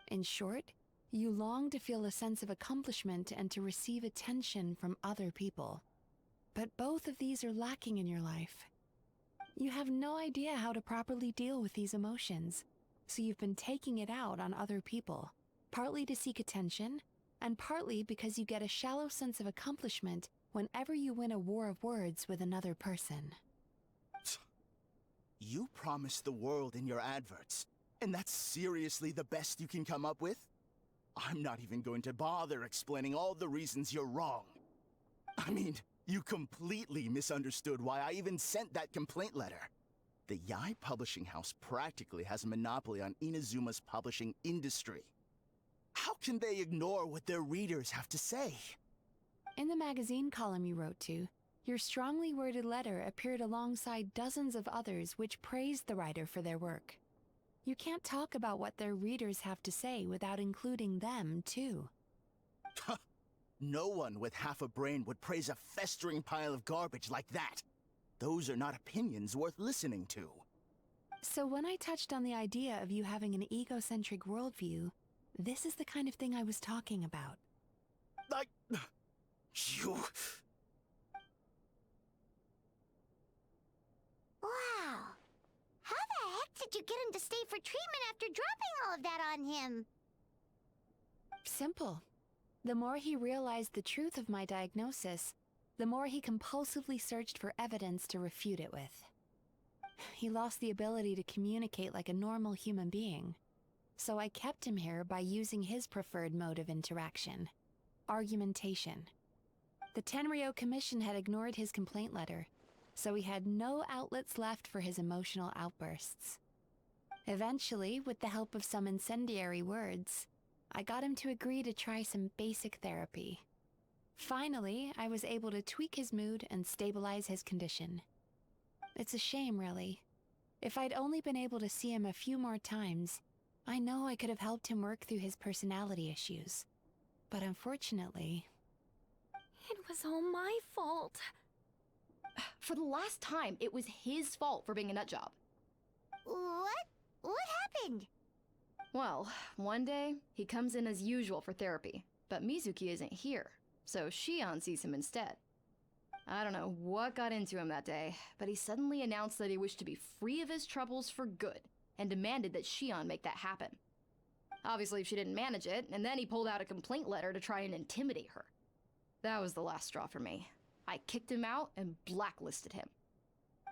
In short, you long to feel a sense of accomplishment and to receive attention from other people. But both of these are lacking in your life. You have no idea how to properly deal with these emotions, so you've been taking it out on other people, partly to seek attention, and partly because you get a shallow sense of accomplishment whenever you win a war of words with another person. You promised the world in your adverts, and that's seriously the best you can come up with? I'm not even going to bother explaining all the reasons you're wrong. I mean, you completely misunderstood why I even sent that complaint letter. The Yae publishing house practically has a monopoly on Inazuma's publishing industry. How can they ignore what their readers have to say? In the magazine column you wrote to, your strongly worded letter appeared alongside dozens of others which praised the writer for their work. You can't talk about what their readers have to say without including them, too. No one with half a brain would praise a festering pile of garbage like that. Those are not opinions worth listening to. So when I touched on the idea of you having an egocentric worldview, this is the kind of thing I was talking about. You... Wow. How the heck did you get him to stay for treatment after dropping all of that on him? Simple. The more he realized the truth of my diagnosis, the more he compulsively searched for evidence to refute it with. He lost the ability to communicate like a normal human being, so I kept him here by using his preferred mode of interaction: argumentation. The Tenryou Commission had ignored his complaint letter, so he had no outlets left for his emotional outbursts. Eventually, with the help of some incendiary words, I got him to agree to try some basic therapy. Finally, I was able to tweak his mood and stabilize his condition. It's a shame, really. If I'd only been able to see him a few more times, I know I could have helped him work through his personality issues. But unfortunately... It was all my fault. For the last time, it was his fault for being a nutjob. What? What happened? Well, one day, he comes in as usual for therapy, but Mizuki isn't here, so Shion sees him instead. I don't know what got into him that day, but he suddenly announced that he wished to be free of his troubles for good, and demanded that Shion make that happen. Obviously, she didn't manage it, and then he pulled out a complaint letter to try and intimidate her. That was the last straw for me. I kicked him out and blacklisted him.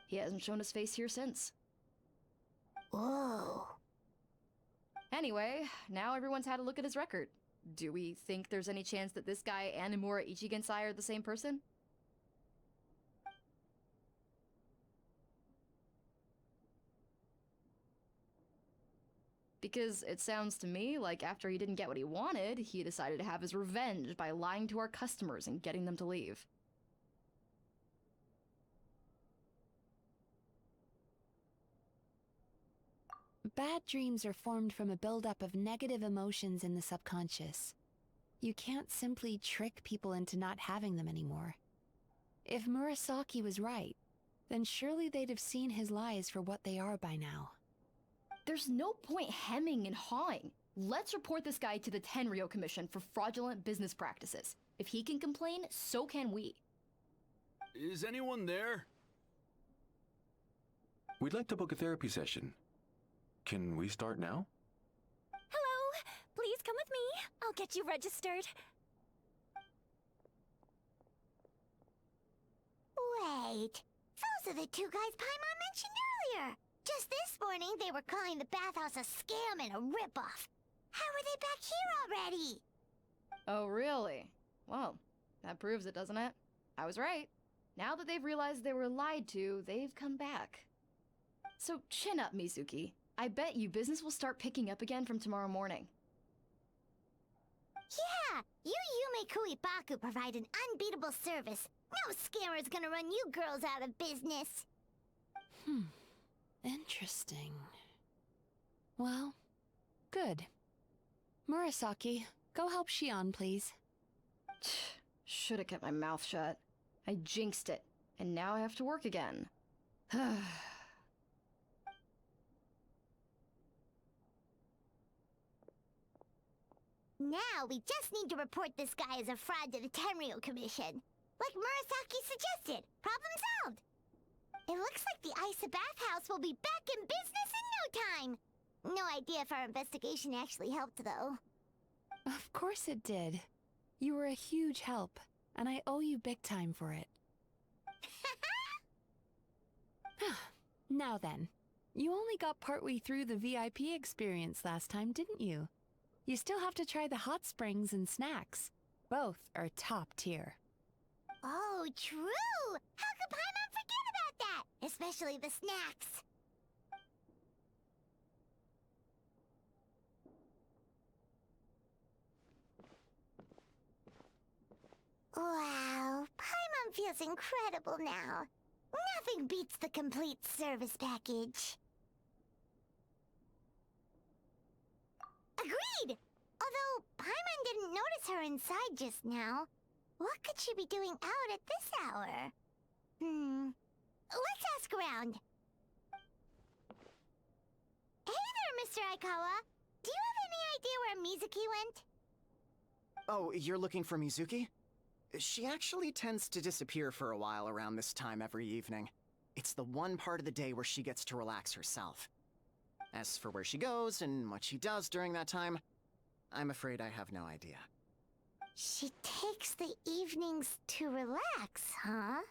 He hasn't shown his face here since. Whoa. Anyway, now everyone's had a look at his record. Do we think there's any chance that this guy and Imura Ichigensai are the same person? Because it sounds to me like after he didn't get what he wanted, he decided to have his revenge by lying to our customers and getting them to leave. Bad dreams are formed from a buildup of negative emotions in the subconscious. You can't simply trick people into not having them anymore. If Murasaki was right, then surely they'd have seen his lies for what they are by now. There's no point hemming and hawing. Let's report this guy to the Tenryo Commission for fraudulent business practices. If he can complain, so can we. Is anyone there? We'd like to book a therapy session. Can we start now? Hello! Please come with me. I'll get you registered. Wait, those are the two guys Paimon mentioned earlier. Just this morning, they were calling the bathhouse a scam and a ripoff. How are they back here already? Oh, really? Well, that proves it, doesn't it? I was right. Now that they've realized they were lied to, they've come back. So chin up, Mizuki. I bet you business will start picking up again from tomorrow morning. Yeah, you Yume Kuibaku provide an unbeatable service. No scammer's gonna run you girls out of business. Interesting. Well, good. Murasaki, go help Shion, please. Should've kept my mouth shut. I jinxed it, and now I have to work again. Now we just need to report this guy as a fraud to the Tenryo Commission. Like Murasaki suggested. Problem solved. It looks like the Isa bathhouse will be back in business in no time. No idea if our investigation actually helped, though. Of course it did. You were a huge help, and I owe you big time for it. Now then, you only got partway through the VIP experience last time, didn't you? You still have to try the hot springs and snacks. Both are top tier. Oh, true! How could Paimon forget about that? Especially the snacks. Wow, Paimon feels incredible now. Nothing beats the complete service package. Agreed! Although Paimon didn't notice her inside just now. What could she be doing out at this hour? Let's ask around. Hey there, Mr. Aikawa. Do you have any idea where Mizuki went? Oh, you're looking for Mizuki? She actually tends to disappear for a while around this time every evening. It's the one part of the day where she gets to relax herself. As for where she goes and what she does during that time, I'm afraid I have no idea. She takes the evenings to relax, huh?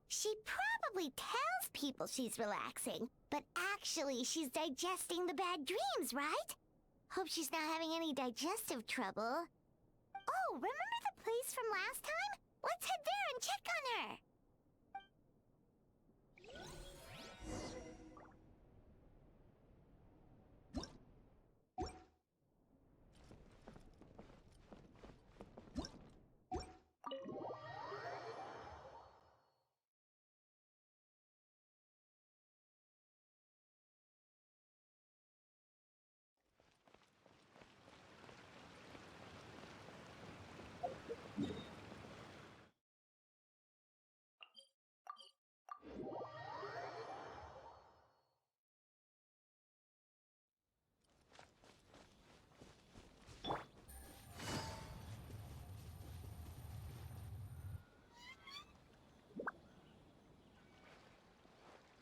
She probably tells people she's relaxing, but actually she's digesting the bad dreams, right? Hope she's not having any digestive trouble. Oh, remember the place from last time? Let's head there and check on her.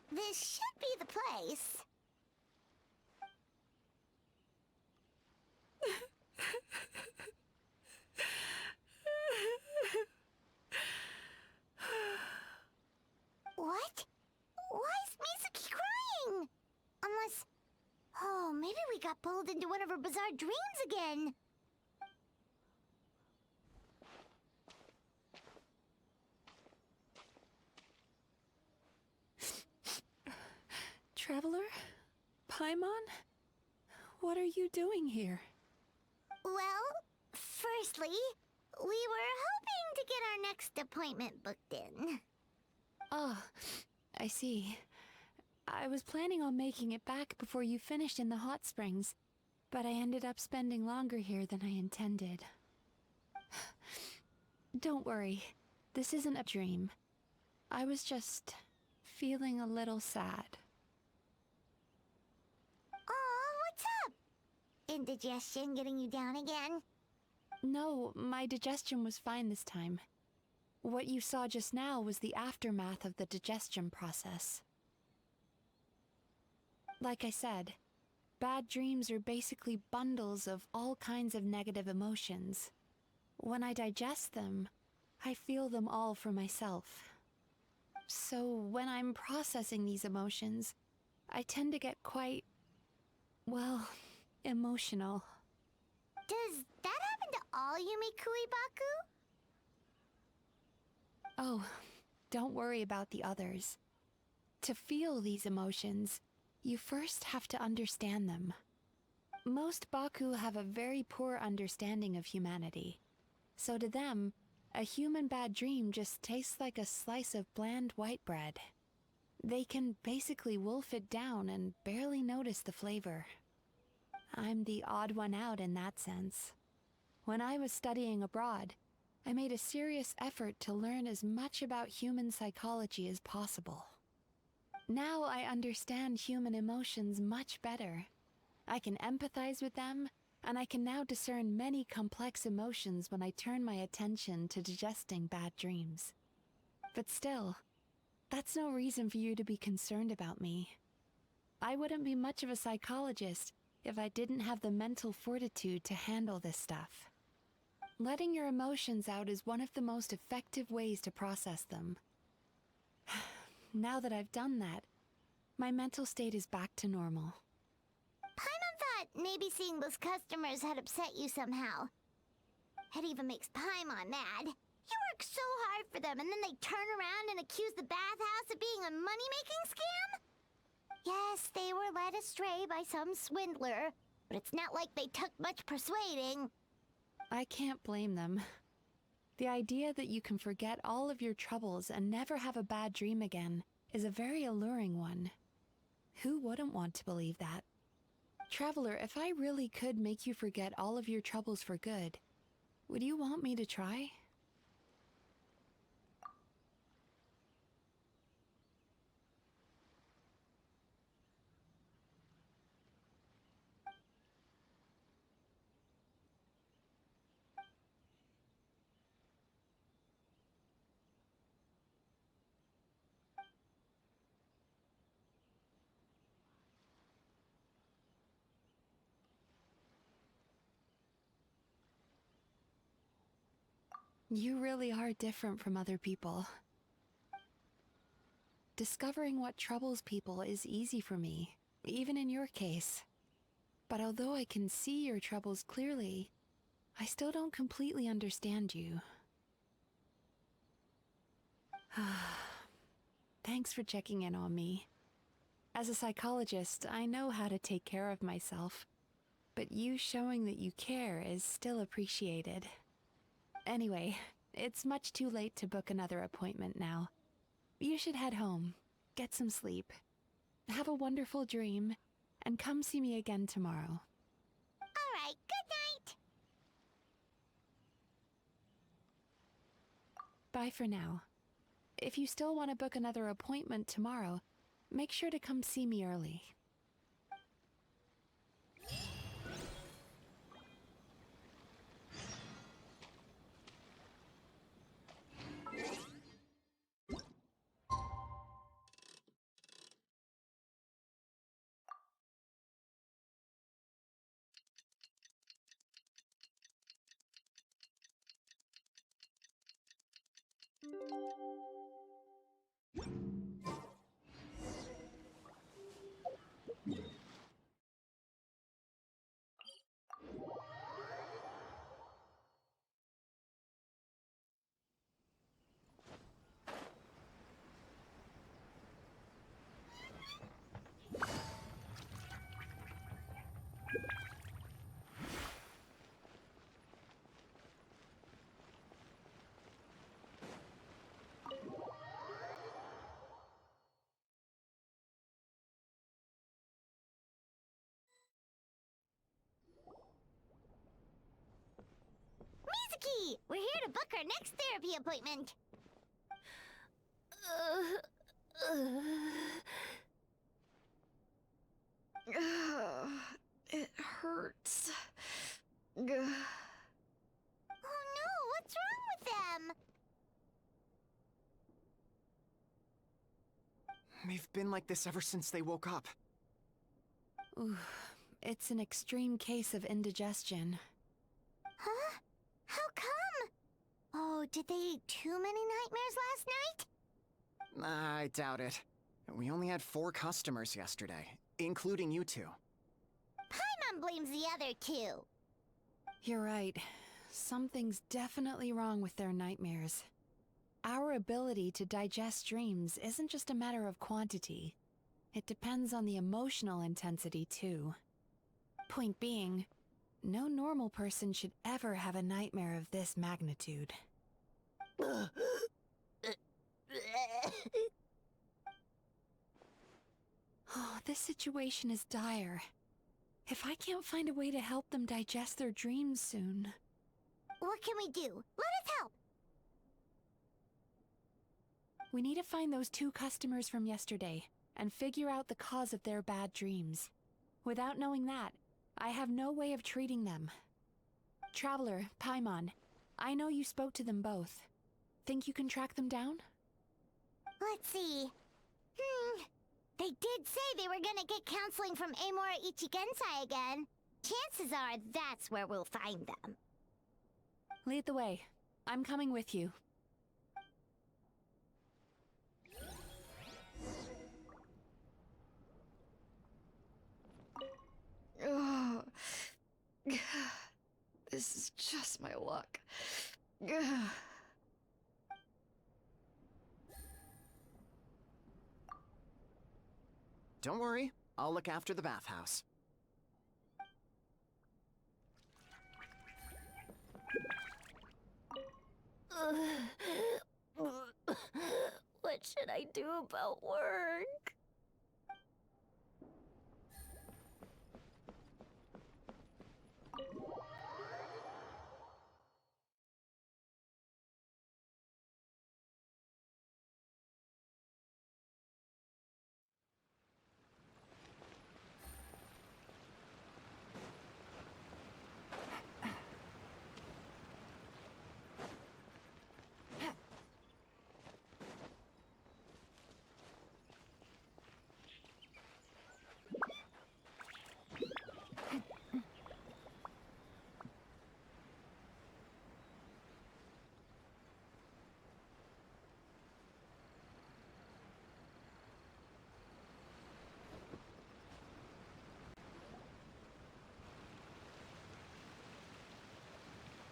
This should be the place. What? Why is Mizuki crying? Unless... Oh, maybe we got pulled into one of her bizarre dreams again. Traveler? Paimon? What are you doing here? Well, firstly, we were hoping to get our next appointment booked in. Oh, I see. I was planning on making it back before you finished in the hot springs, but I ended up spending longer here than I intended. Don't worry, this isn't a dream. I was just feeling a little sad. Oh, what's up? Indigestion getting you down again? No, my digestion was fine this time. What you saw just now was the aftermath of the digestion process. Like I said, bad dreams are basically bundles of all kinds of negative emotions. When I digest them, I feel them all for myself. So when I'm processing these emotions, I tend to get quite, well, emotional. Does that happen to all Yumikui Baku? Oh, don't worry about the others. To feel these emotions, you first have to understand them. Most Baku have a very poor understanding of humanity. So to them, a human bad dream just tastes like a slice of bland white bread. They can basically wolf it down and barely notice the flavor. I'm the odd one out in that sense. When I was studying abroad, I made a serious effort to learn as much about human psychology as possible. Now I understand human emotions much better. I can empathize with them, and I can now discern many complex emotions when I turn my attention to digesting bad dreams. But still, that's no reason for you to be concerned about me. I wouldn't be much of a psychologist if I didn't have the mental fortitude to handle this stuff. Letting your emotions out is one of the most effective ways to process them. Now that I've done that, my mental state is back to normal. Paimon thought maybe seeing those customers had upset you somehow. It even makes Paimon mad. You work so hard for them and then they turn around and accuse the bathhouse of being a money-making scam? Yes, they were led astray by some swindler, but it's not like they took much persuading. I can't blame them. The idea that you can forget all of your troubles and never have a bad dream again is a very alluring one. Who wouldn't want to believe that? Traveler, if I really could make you forget all of your troubles for good, would you want me to try? You really are different from other people. Discovering what troubles people is easy for me, even in your case. But although I can see your troubles clearly, I still don't completely understand you. Thanks for checking in on me. As a psychologist, I know how to take care of myself, but you showing that you care is still appreciated. Anyway, it's much too late to book another appointment now. You should head home, get some sleep, have a wonderful dream, and come see me again tomorrow. All right, good night. Bye for now. If you still want to book another appointment tomorrow, make sure to come see me early. Yumemizuki! We're here to book our next therapy appointment. It hurts. Oh no, what's wrong with them? They've been like this ever since they woke up. Ooh, it's an extreme case of indigestion. Huh? How come? Oh, did they eat too many nightmares last night? I doubt it. We only had 4 customers yesterday, including you two. Paimon blames the other 2. You're right. Something's definitely wrong with their nightmares. Our ability to digest dreams isn't just a matter of quantity. It depends on the emotional intensity, too. Point being, no normal person should ever have a nightmare of this magnitude. Oh, this situation is dire. If I can't find a way to help them digest their dreams soon... What can we do? Let us help! We need to find those 2 customers from yesterday, and figure out the cause of their bad dreams. Without knowing that, I have no way of treating them. Traveler, Paimon, I know you spoke to them both. Think you can track them down? Let's see. They did say they were gonna get counseling from Amora Ichigensai again. Chances are that's where we'll find them. Lead the way. I'm coming with you. Ugh. This is just my luck. Ugh. Don't worry, I'll look after the bathhouse. What should I do about work?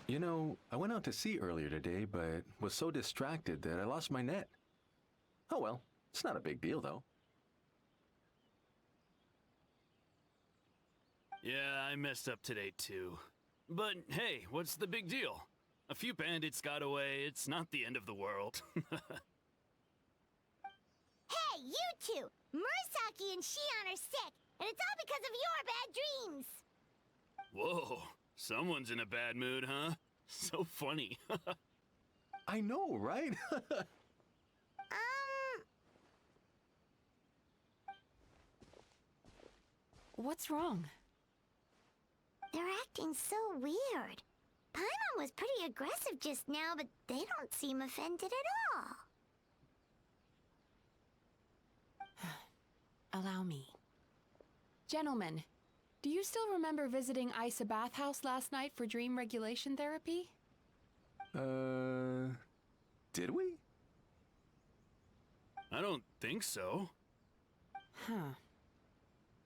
You know, I went out to sea earlier today, but was so distracted that I lost my net. Oh well, it's not a big deal though. Yeah, I messed up today too. But hey, what's the big deal? A few bandits got away, it's not the end of the world. Hey, you two! Murasaki and Shion are sick, and it's all because of your bad dreams! Whoa, someone's in a bad mood, huh? So funny. I know, right? What's wrong? They're acting so weird. Paimon was pretty aggressive just now, but they don't seem offended at all. Allow me. Gentlemen, do you still remember visiting Isa Bathhouse last night for dream regulation therapy? Did we? I don't think so. Huh.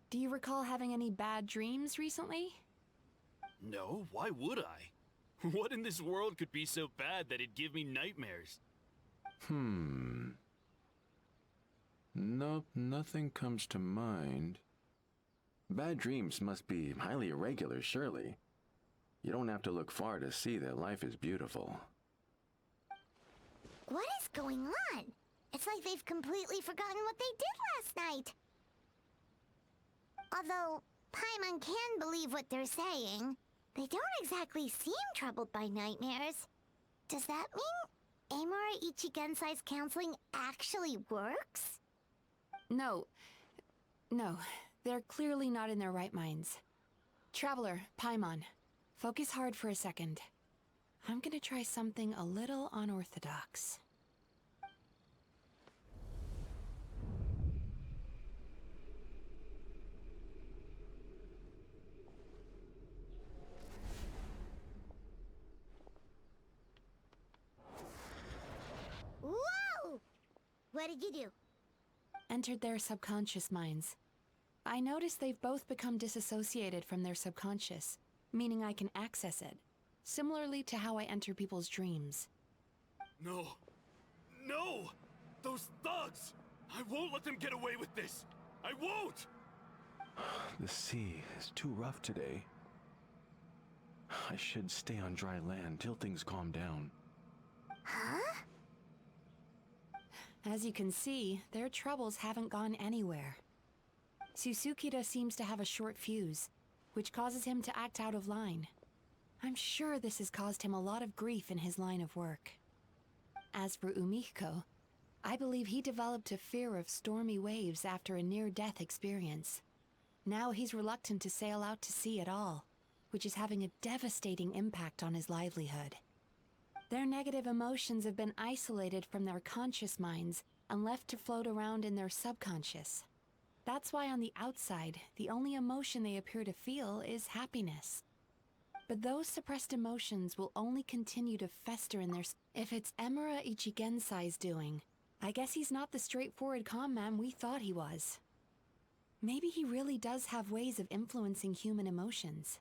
Do you recall having any bad dreams recently? No, why would I? What in this world could be so bad that it'd give me nightmares? Nope, nothing comes to mind. Bad dreams must be highly irregular, surely. You don't have to look far to see that life is beautiful. What is going on? It's like they've completely forgotten what they did last night. Although, Paimon can believe what they're saying. They don't exactly seem troubled by nightmares. Does that mean Amura Ichigensai's counseling actually works? No. No, they're clearly not in their right minds. Traveler, Paimon, focus hard for a second. I'm gonna try something a little unorthodox. Whoa! What did you do? Entered their subconscious minds. I noticed they've both become disassociated from their subconscious, meaning I can access it, similarly to how I enter people's dreams. No. No! Those thugs! I won't let them get away with this! I won't! The sea is too rough today. I should stay on dry land till things calm down. Huh? As you can see, their troubles haven't gone anywhere. Susukida seems to have a short fuse, which causes him to act out of line. I'm sure this has caused him a lot of grief in his line of work. As for Umiko, I believe he developed a fear of stormy waves after a near-death experience. Now he's reluctant to sail out to sea at all, which is having a devastating impact on his livelihood. Their negative emotions have been isolated from their conscious minds and left to float around in their subconscious. That's why on the outside, the only emotion they appear to feel is happiness. But those suppressed emotions will only continue to fester in their... If it's Amura Ichigensai's doing, I guess he's not the straightforward calm man we thought he was. Maybe he really does have ways of influencing human emotions.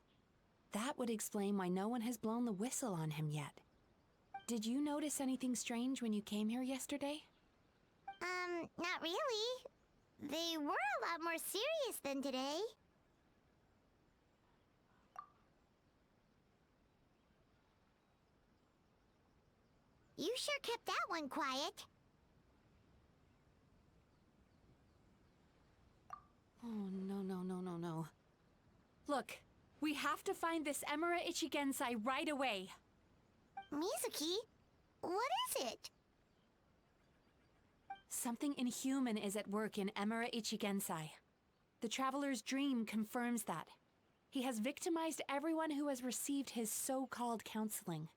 That would explain why no one has blown the whistle on him yet. Did you notice anything strange when you came here yesterday? Not really. They were a lot more serious than today. You sure kept that one quiet. Oh, no. Look, we have to find this Amura Ichigensai right away. Mizuki, what is it? Something inhuman is at work in Amura Ichigensai. The Traveler's dream confirms that. He has victimized everyone who has received his so-called counseling.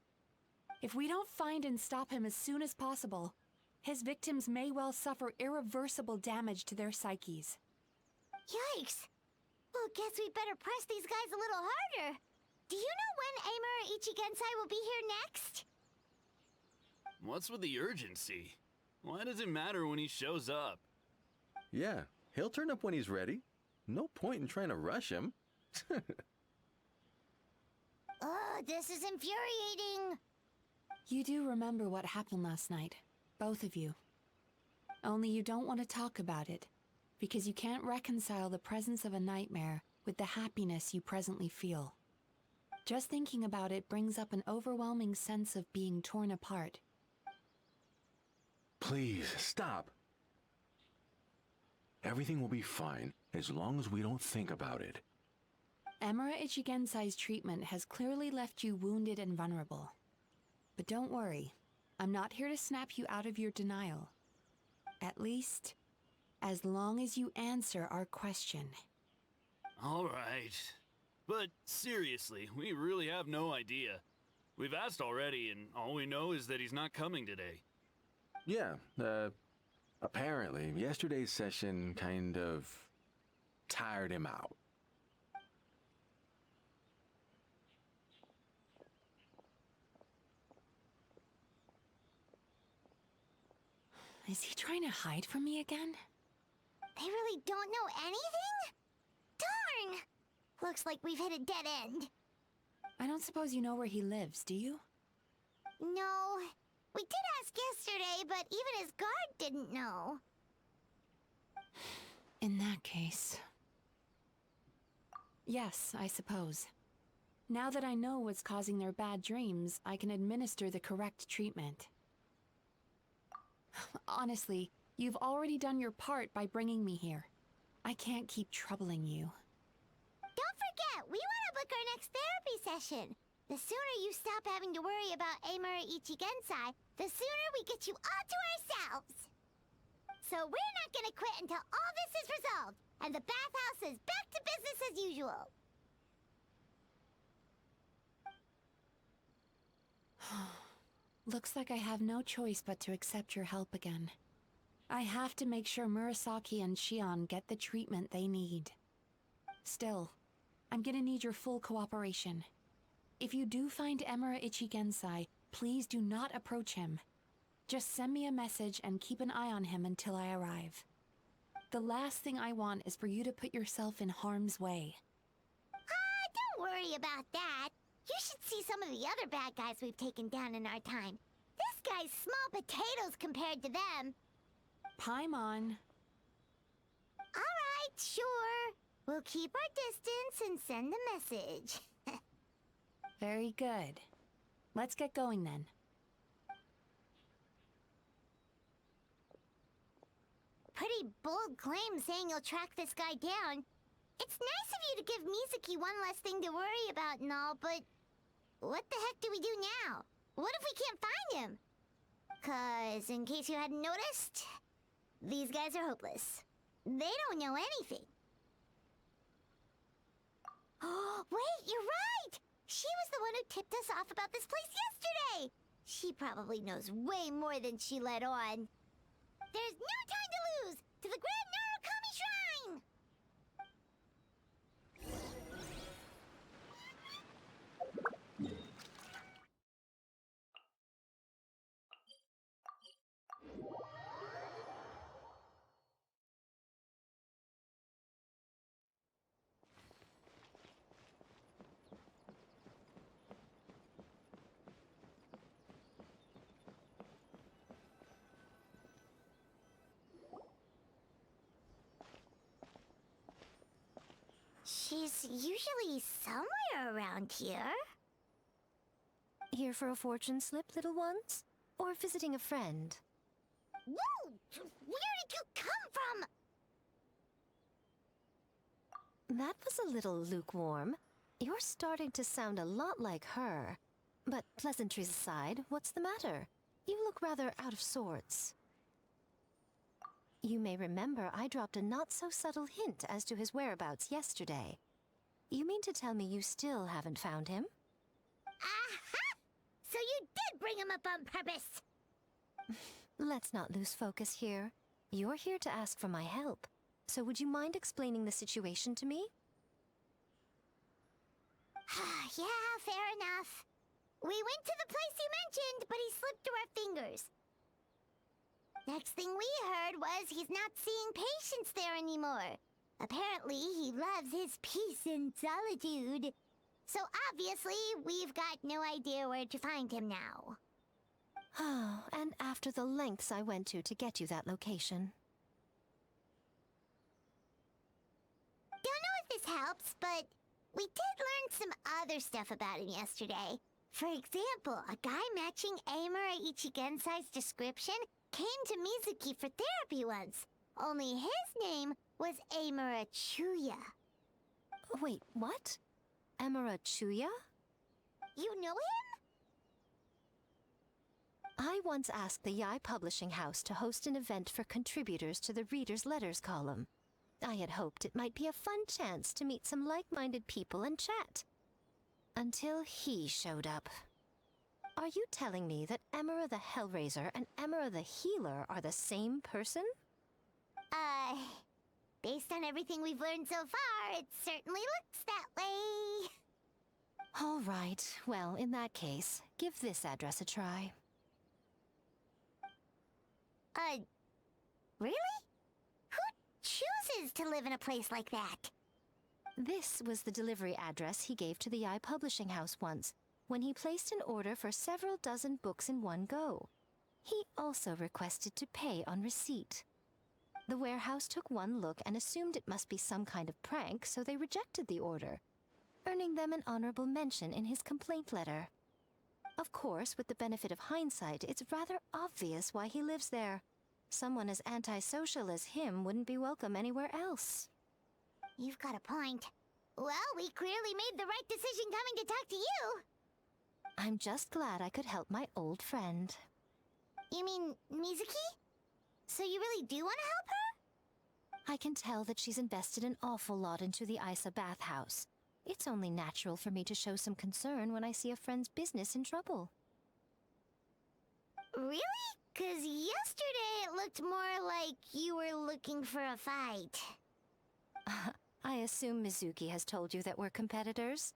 If we don't find and stop him as soon as possible, his victims may well suffer irreversible damage to their psyches. Yikes! Well, guess we better press these guys a little harder. Do you know when Amura Ichigensai will be here next? What's with the urgency? Why does it matter when he shows up? Yeah, he'll turn up when he's ready. No point in trying to rush him. Ugh, this is infuriating. You do remember what happened last night, both of you. Only you don't want to talk about it, because you can't reconcile the presence of a nightmare with the happiness you presently feel. Just thinking about it brings up an overwhelming sense of being torn apart. Please, stop. Everything will be fine as long as we don't think about it. Amura Ichigensai's treatment has clearly left you wounded and vulnerable. But don't worry, I'm not here to snap you out of your denial. At least, as long as you answer our question. All right. But seriously, we really have no idea. We've asked already, and all we know is that he's not coming today. Yeah, apparently, yesterday's session kind of tired him out. Is he trying to hide from me again? They really don't know anything? Darn! Looks like we've hit a dead end. I don't suppose you know where he lives, do you? No. We did ask yesterday, but even his guard didn't know. In that case... Yes, I suppose. Now that I know what's causing their bad dreams, I can administer the correct treatment. Honestly, you've already done your part by bringing me here. I can't keep troubling you. Don't forget, we want to book our next therapy session. The sooner you stop having to worry about Amura Ichigensai, the sooner we get you all to ourselves. So we're not gonna quit until all this is resolved, and the bathhouse is back to business as usual. Looks like I have no choice but to accept your help again. I have to make sure Murasaki and Shion get the treatment they need. Still, I'm gonna need your full cooperation. If you do find Amura Ichigensai, please do not approach him. Just send me a message and keep an eye on him until I arrive. The last thing I want is for you to put yourself in harm's way. Don't worry about that. You should see some of the other bad guys we've taken down in our time. This guy's small potatoes compared to them. Paimon. Alright, sure. We'll keep our distance and send the message. Very good. Let's get going then. Pretty bold claim saying you'll track this guy down. It's nice of you to give Mizuki one less thing to worry about and all, but what the heck do we do now? What if we can't find him? 'Cause, in case you hadn't noticed, these guys are hopeless. They don't know anything. Oh, wait, you're right! She was the one who tipped us off about this place yesterday! She probably knows way more than she let on. There's no time to lose! To the Grand Narukami Shrine! She's usually somewhere around here. Here for a fortune slip, little ones? Or visiting a friend? Whoa! Where did you come from? That was a little lukewarm. You're starting to sound a lot like her. But pleasantries aside, what's the matter? You look rather out of sorts. You may remember I dropped a not-so-subtle hint as to his whereabouts yesterday. You mean to tell me you still haven't found him? Aha! So you did bring him up on purpose! Let's not lose focus here. You're here to ask for my help. So would you mind explaining the situation to me? Yeah, fair enough. We went to the place you mentioned, but he slipped through our fingers. Next thing we heard was he's not seeing patients there anymore. Apparently, he loves his peace and solitude. So obviously, we've got no idea where to find him now. Oh, and after the lengths I went to get you that location. Don't know if this helps, but we did learn some other stuff about him yesterday. For example, a guy matching Amura Ichigensai's description came to Mizuki for therapy once. Only his name was Amura Chuya. Wait, what? Amura Chuya? You know him? I once asked the Yai Publishing House to host an event for contributors to the Reader's Letters column. I had hoped it might be a fun chance to meet some like-minded people and chat. Until he showed up. Are you telling me that Amura the Hellraiser and Amura the Healer are the same person? Based on everything we've learned so far, it certainly looks that way. All right. Well, in that case, give this address a try. Really? Who chooses to live in a place like that? This was the delivery address he gave to the Yai Publishing House once, when he placed an order for several dozen books in one go. He also requested to pay on receipt. The warehouse took one look and assumed it must be some kind of prank, so they rejected the order, earning them an honorable mention in his complaint letter. Of course, with the benefit of hindsight, it's rather obvious why he lives there. Someone as antisocial as him wouldn't be welcome anywhere else. You've got a point. Well, we clearly made the right decision coming to talk to you. I'm just glad I could help my old friend. You mean Mizuki? So you really do want to help her? I can tell that she's invested an awful lot into the Isa bathhouse. It's only natural for me to show some concern when I see a friend's business in trouble. Really? 'Cause yesterday it looked more like you were looking for a fight. I assume Mizuki has told you that we're competitors?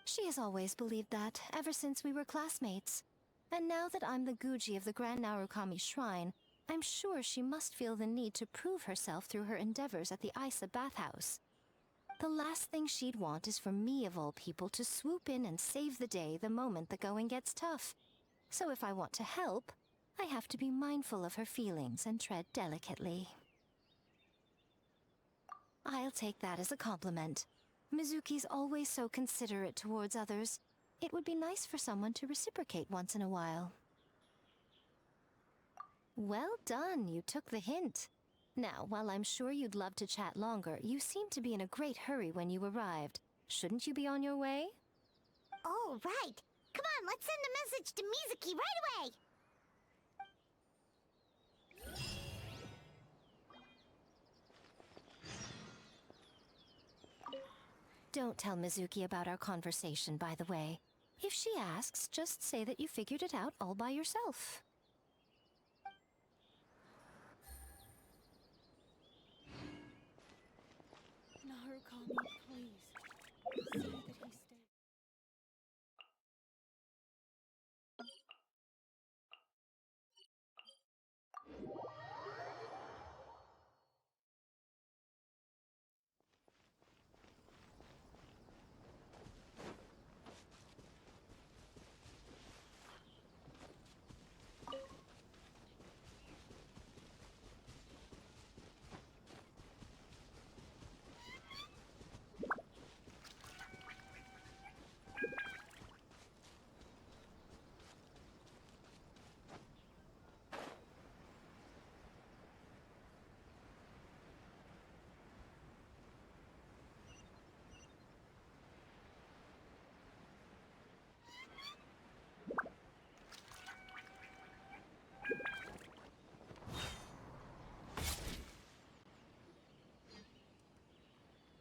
She has always believed that, ever since we were classmates. And now that I'm the Guji of the Grand Narukami Shrine, I'm sure she must feel the need to prove herself through her endeavors at the Isa bathhouse. The last thing she'd want is for me, of all people, to swoop in and save the day the moment the going gets tough. So if I want to help, I have to be mindful of her feelings and tread delicately. I'll take that as a compliment. Mizuki's always so considerate towards others. It would be nice for someone to reciprocate once in a while. Well done, you took the hint. Now, while I'm sure you'd love to chat longer, you seemed to be in a great hurry when you arrived. Shouldn't you be on your way? Oh, right. Come on, let's send a message to Mizuki right away. Don't tell Mizuki about our conversation, by the way. If she asks, just say that you figured it out all by yourself. Narukami, please. Say that he stayed.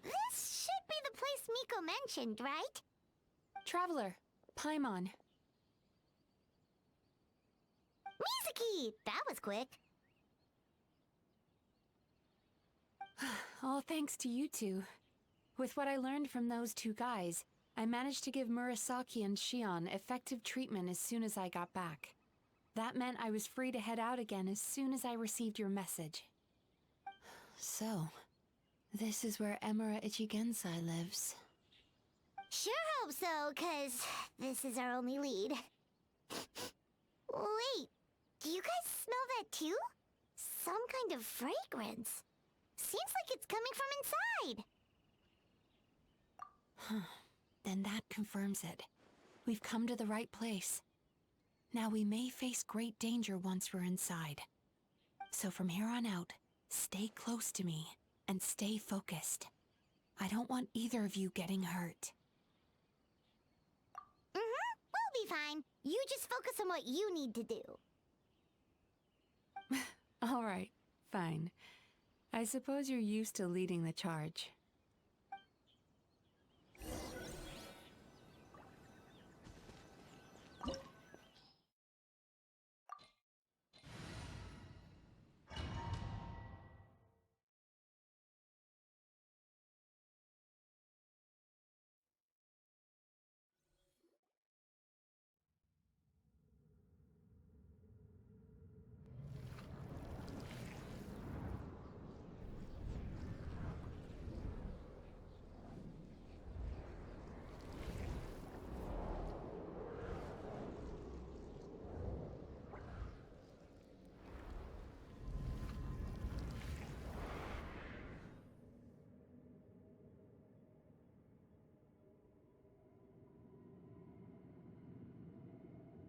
This should be the place Miko mentioned, right? Traveler, Paimon. Mizuki! That was quick. All thanks to you two. With what I learned from those two guys, I managed to give Murasaki and Shion effective treatment as soon as I got back. That meant I was free to head out again as soon as I received your message. So, this is where Emura Ichigensai lives. Sure hope so, 'cause this is our only lead. Wait, do you guys smell that too? Some kind of fragrance. Seems like it's coming from inside. Then that confirms it. We've come to the right place. Now we may face great danger once we're inside. So from here on out, stay close to me and stay focused. I don't want either of you getting hurt. We'll be fine. You just focus on what you need to do. All right, fine. I suppose you're used to leading the charge.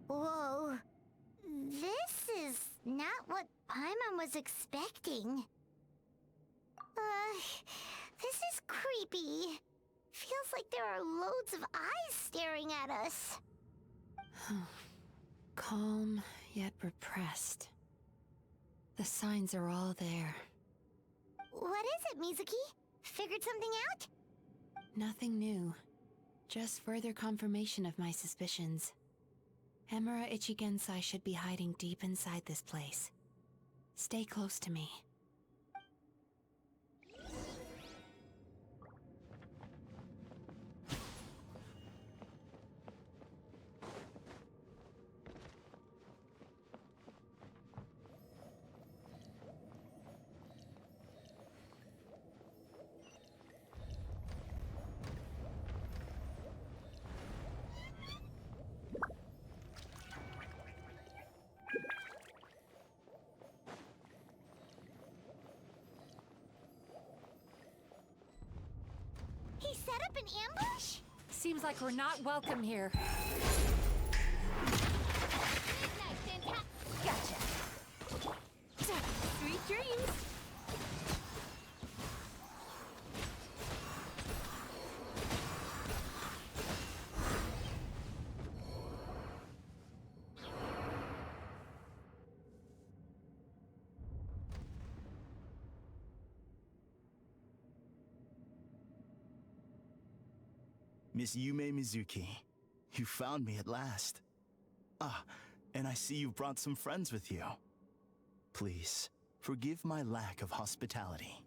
Whoa. This is not what Paimon was expecting. This is creepy. Feels like there are loads of eyes staring at us. Calm, yet repressed. The signs are all there. What is it, Mizuki? Figured something out? Nothing new. Just further confirmation of my suspicions. Emura Ichigensai should be hiding deep inside this place. Stay close to me. He set up an ambush? Seems like we're not welcome here. Gotcha. Sweet dreams! Miss Yumemizuki, you found me at last. Ah, and I see you've brought some friends with you. Please, forgive my lack of hospitality.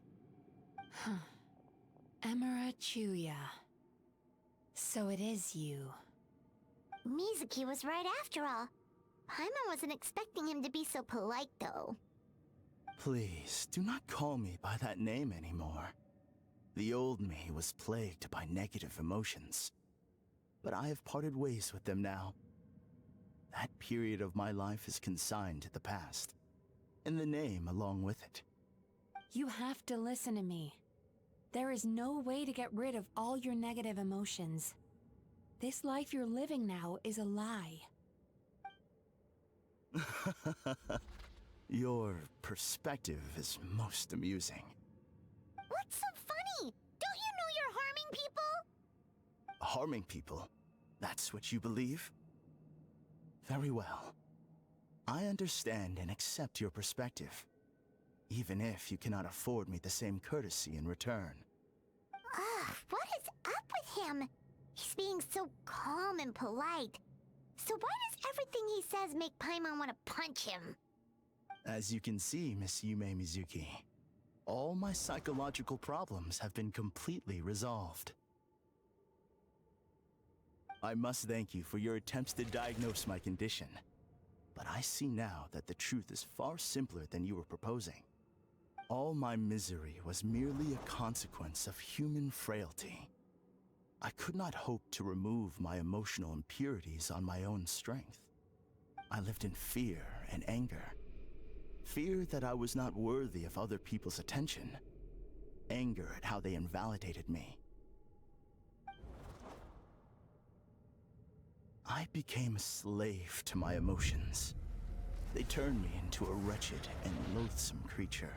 Emura Chuya. So it is you. Mizuki was right after all. Paimon wasn't expecting him to be so polite, though. Please, do not call me by that name anymore. The old me was plagued by negative emotions, but I have parted ways with them now. That period of my life is consigned to the past, and the name along with it. You have to listen to me. There is no way to get rid of all your negative emotions. This life you're living now is a lie. Your perspective is most amusing. What's so funny? Don't you know you're harming people? Harming people? That's what you believe? Very well. I understand and accept your perspective, even if you cannot afford me the same courtesy in return. What is up with him? He's being so calm and polite. So why does everything he says make Paimon want to punch him? As you can see, Miss Yumemizuki, all my psychological problems have been completely resolved. I must thank you for your attempts to diagnose my condition, but I see now that the truth is far simpler than you were proposing. All my misery was merely a consequence of human frailty. I could not hope to remove my emotional impurities on my own strength. I lived in fear and anger. Fear that I was not worthy of other people's attention. Anger at how they invalidated me. I became a slave to my emotions. They turned me into a wretched and loathsome creature.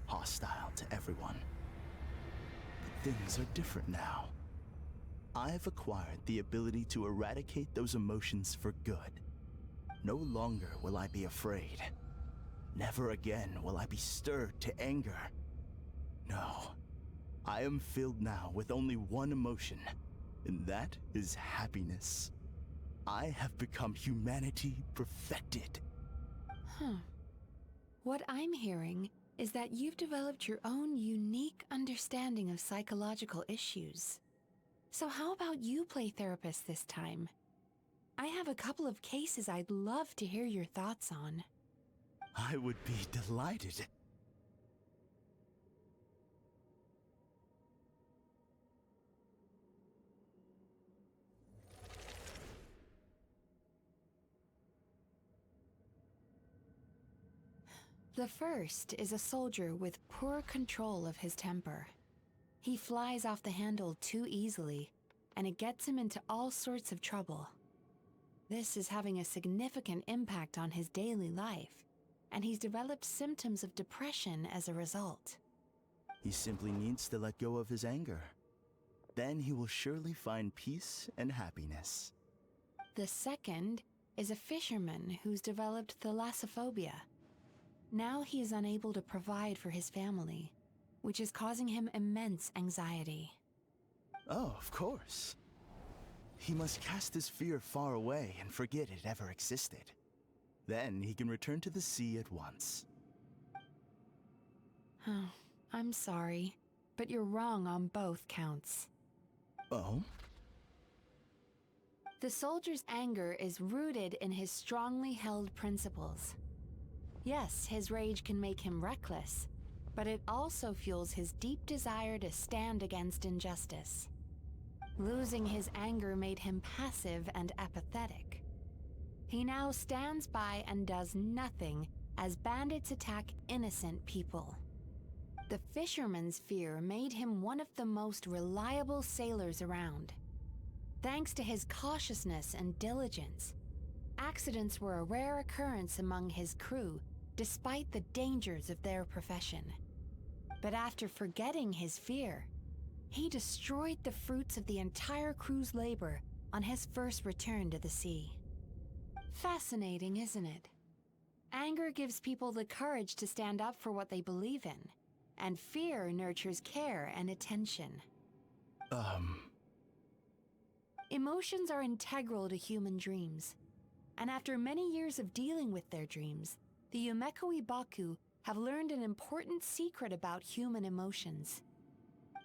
Hostile to everyone. But things are different now. I've acquired the ability to eradicate those emotions for good. No longer will I be afraid. Never again will I be stirred to anger. No, I am filled now with only one emotion, and that is happiness. I have become humanity perfected. What I'm hearing is that you've developed your own unique understanding of psychological issues. So how about you play therapist this time? I have a couple of cases I'd love to hear your thoughts on. I would be delighted. The first is a soldier with poor control of his temper. He flies off the handle too easily, and it gets him into all sorts of trouble. This is having a significant impact on his daily life, and he's developed symptoms of depression as a result. He simply needs to let go of his anger. Then he will surely find peace and happiness. The second is a fisherman who's developed thalassophobia. Now he is unable to provide for his family, which is causing him immense anxiety. Oh, of course. He must cast his fear far away and forget it ever existed. Then he can return to the sea at once. Oh, I'm sorry, but you're wrong on both counts. Oh? The soldier's anger is rooted in his strongly held principles. Yes, his rage can make him reckless, but it also fuels his deep desire to stand against injustice. Losing his anger made him passive and apathetic. He now stands by and does nothing as bandits attack innocent people. The fisherman's fear made him one of the most reliable sailors around. Thanks to his cautiousness and diligence, accidents were a rare occurrence among his crew, despite the dangers of their profession. But after forgetting his fear, he destroyed the fruits of the entire crew's labor on his first return to the sea. Fascinating, isn't it? Anger gives people the courage to stand up for what they believe in, and fear nurtures care and attention. Emotions are integral to human dreams, and after many years of dealing with their dreams, the Yumemizuki Baku have learned an important secret about human emotions.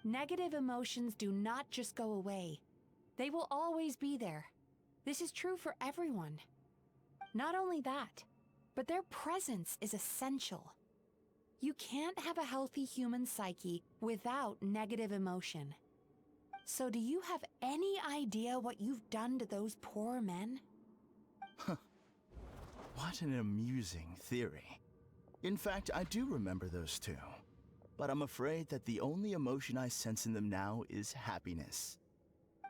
Negative emotions do not just go away. They will always be there. This is true for everyone. Not only that, but their presence is essential. You can't have a healthy human psyche without negative emotion. So do you have any idea what you've done to those poor men? What an amusing theory. In fact, I do remember those two. But I'm afraid that the only emotion I sense in them now is happiness.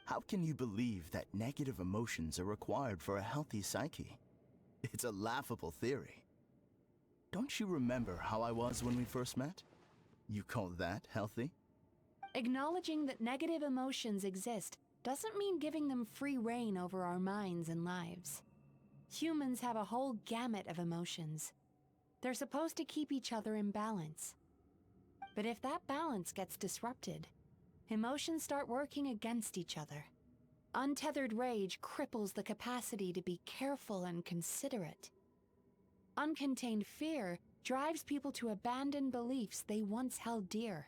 How can you believe that negative emotions are required for a healthy psyche? It's a laughable theory. Don't you remember how I was when we first met? You call that healthy? Acknowledging that negative emotions exist doesn't mean giving them free rein over our minds and lives. Humans have a whole gamut of emotions. They're supposed to keep each other in balance. But if that balance gets disrupted, emotions start working against each other. Untethered rage cripples the capacity to be careful and considerate. Uncontained fear drives people to abandon beliefs they once held dear.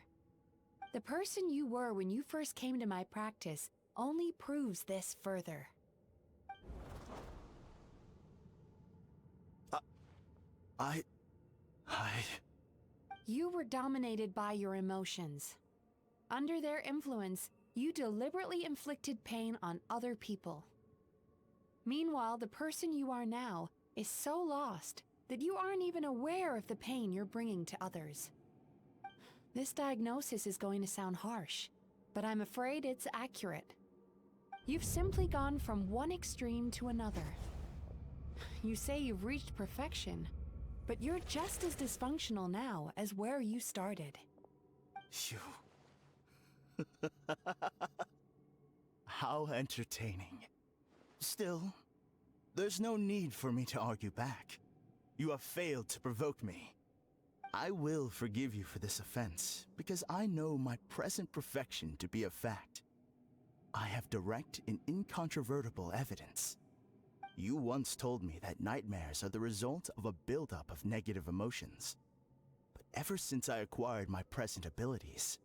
The person you were when you first came to my practice only proves this further. You were dominated by your emotions. Under their influence, you deliberately inflicted pain on other people. Meanwhile, the person you are now is so lost that you aren't even aware of the pain you're bringing to others. This diagnosis is going to sound harsh, but I'm afraid it's accurate. You've simply gone from one extreme to another. You say you've reached perfection, but you're just as dysfunctional now as where you started. Phew. How entertaining. Still, there's no need for me to argue back. You have failed to provoke me. I will forgive you for this offense, because I know my present perfection to be a fact. I have direct and incontrovertible evidence. You once told me that nightmares are the result of a buildup of negative emotions. But ever since I acquired my present abilities,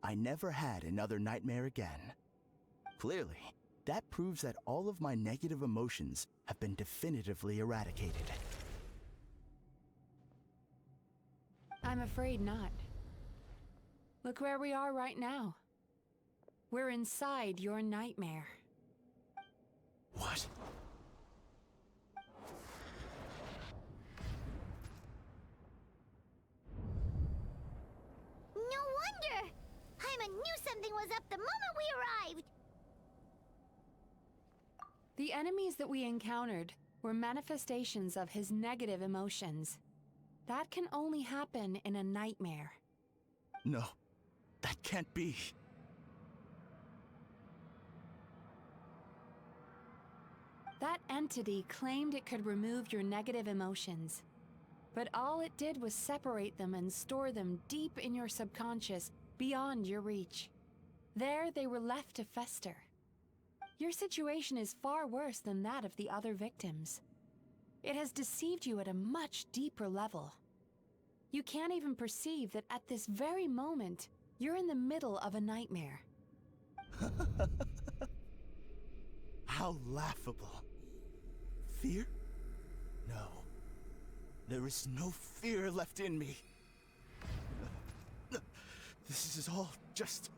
I never had another nightmare again. Clearly, that proves that all of my negative emotions have been definitively eradicated. I'm afraid not. Look where we are right now. We're inside your nightmare. What? No wonder! Hyman knew something was up the moment we arrived! The enemies that we encountered were manifestations of his negative emotions. That can only happen in a nightmare. No, that can't be. That entity claimed it could remove your negative emotions. But all it did was separate them and store them deep in your subconscious, beyond your reach. There they were left to fester. Your situation is far worse than that of the other victims. It has deceived you at a much deeper level. You can't even perceive that at this very moment, you're in the middle of a nightmare. How laughable. Fear? No. There is no fear left in me. This is all just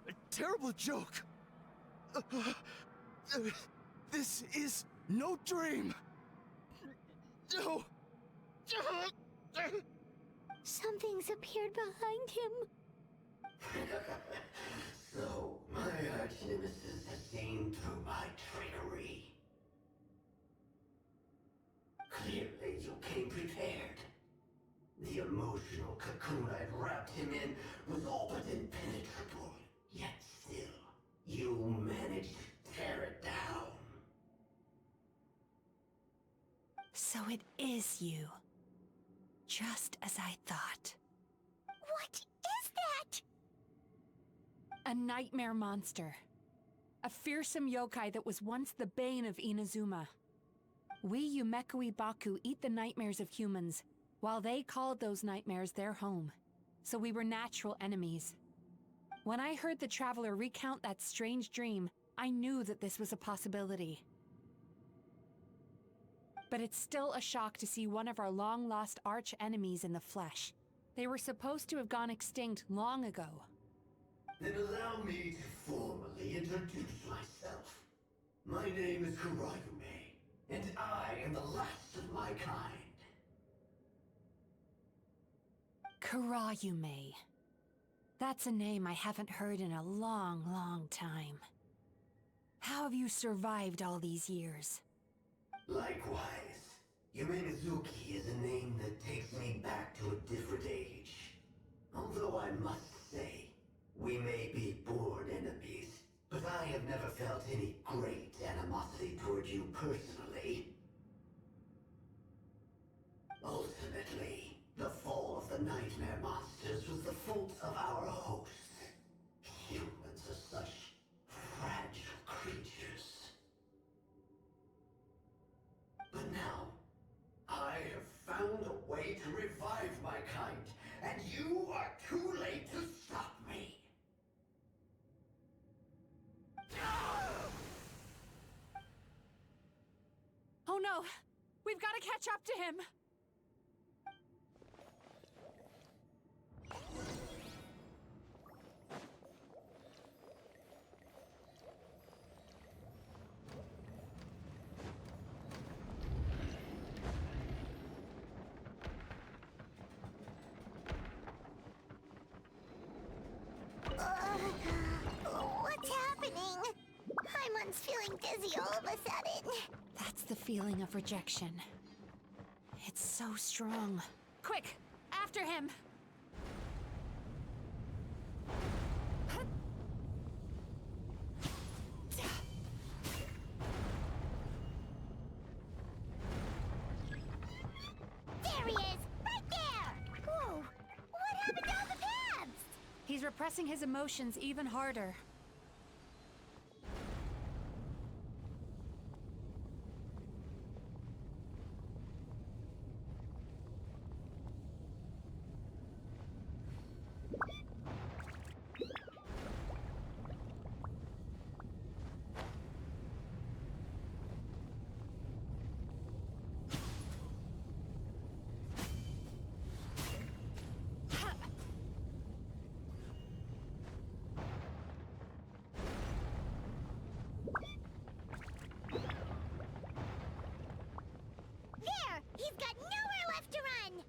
a terrible joke. This is no dream. No. Something's appeared behind him. So, my arch-nemesis has seen through my trickery. Clearly, you came prepared. The emotional cocoon I'd wrapped him in was all but impenetrable. Yet still, you managed to tear it down. So it is you. Just as I thought. What is that? A nightmare monster. A fearsome yokai that was once the bane of Inazuma. We Yumekui Baku eat the nightmares of humans, while they called those nightmares their home. So we were natural enemies. When I heard the traveler recount that strange dream, I knew that this was a possibility. But it's still a shock to see one of our long-lost arch-enemies in the flesh. They were supposed to have gone extinct long ago. Then allow me to formally introduce myself. My name is Kurayume, and I am the last of my kind. Kurayume. That's a name I haven't heard in a long, long time. How have you survived all these years? Likewise, Yumemizuki is a name that takes me back to a different age. Although I must say, we may be born enemies, but I have never felt any great animosity toward you personally. Ultimately, the fall of the nightmare monsters was the fault of our hosts. Humans are such fragile creatures. But now, I have found a way to revive my kind, and you are too late to stop me. Oh no! We've got to catch up to him! What's happening? Paimon's feeling dizzy all of a sudden. That's the feeling of rejection. It's so strong. Quick! After him! There he is! Right there! Whoa! What happened to all the paths? He's repressing his emotions even harder. There! He's got nowhere left to run!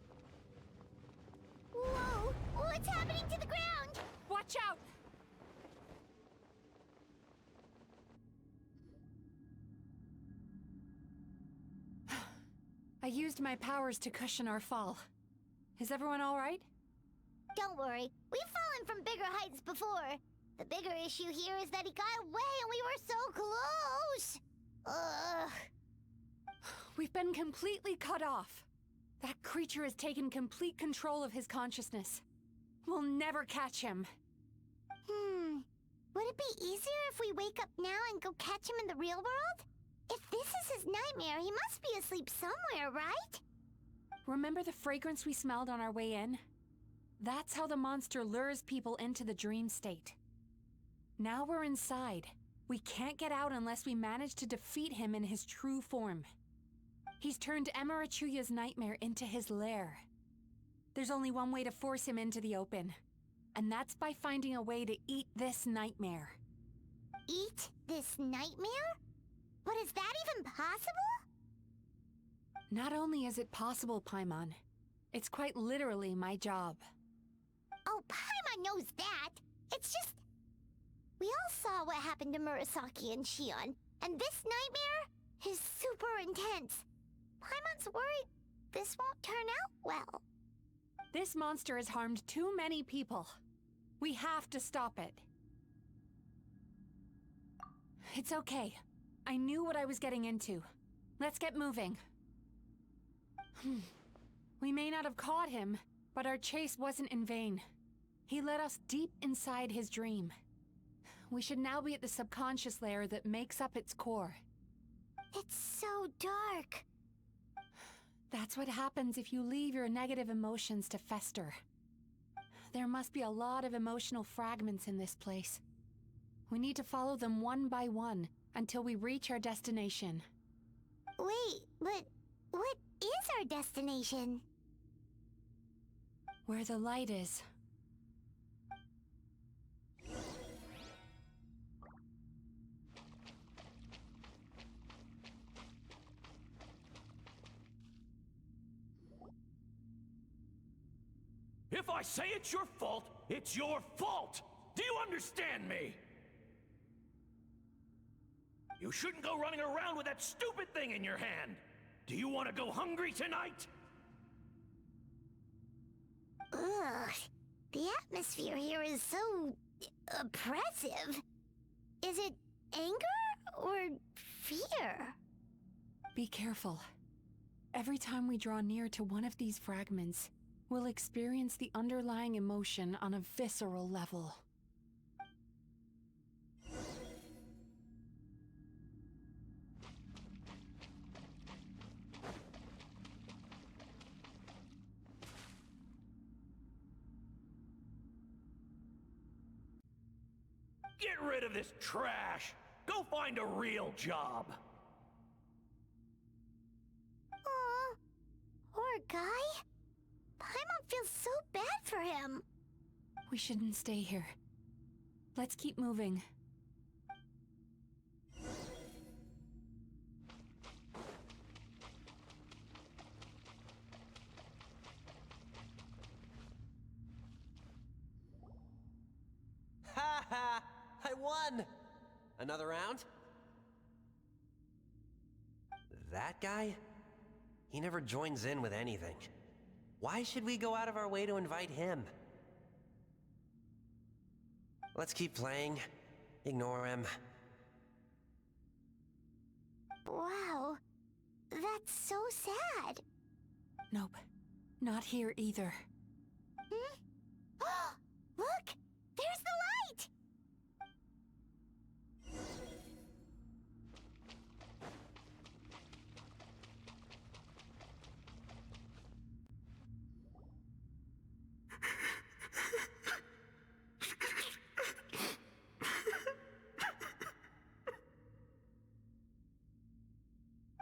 Whoa! What's happening to the ground? Watch out! I used my powers to cushion our fall. Is everyone all right? Don't worry, we've fallen from bigger heights before. The bigger issue here is that he got away and we were so close. Ugh. We've been completely cut off. That creature has taken complete control of his consciousness. We'll never catch him. Would it be easier if we wake up now and go catch him in the real world? If this is his nightmare, he must be asleep somewhere, right? Remember the fragrance we smelled on our way in? That's how the monster lures people into the dream state. Now we're inside. We can't get out unless we manage to defeat him in his true form. He's turned Emarachuya's nightmare into his lair. There's only one way to force him into the open, and that's by finding a way to eat this nightmare. Eat this nightmare? But is that even possible? Not only is it possible, Paimon, it's quite literally my job. Oh, Paimon knows that. It's just... We all saw what happened to Murasaki and Shion, and this nightmare is super intense. Paimon's worried this won't turn out well. This monster has harmed too many people. We have to stop it. It's okay. I knew what I was getting into. Let's get moving. We may not have caught him, but our chase wasn't in vain. He led us deep inside his dream. We should now be at the subconscious layer that makes up its core. It's so dark. That's what happens if you leave your negative emotions to fester. There must be a lot of emotional fragments in this place. We need to follow them one by one until we reach our destination. Wait, but what is our destination? Where the light is. If I say it's your fault, it's your fault! Do you understand me? You shouldn't go running around with that stupid thing in your hand! Do you want to go hungry tonight? Ugh, the atmosphere here is so... oppressive. Is it anger or fear? Be careful. Every time we draw near to one of these fragments, we'll experience the underlying emotion on a visceral level. Get rid of this trash! Go find a real job! Aw, poor guy. Paimon feels so bad for him. We shouldn't stay here. Let's keep moving. Ha ha! I won! Another round? That guy? He never joins in with anything. Why should we go out of our way to invite him? Let's keep playing. Ignore him. Wow, that's so sad. Nope, not here either. Look, there's the light!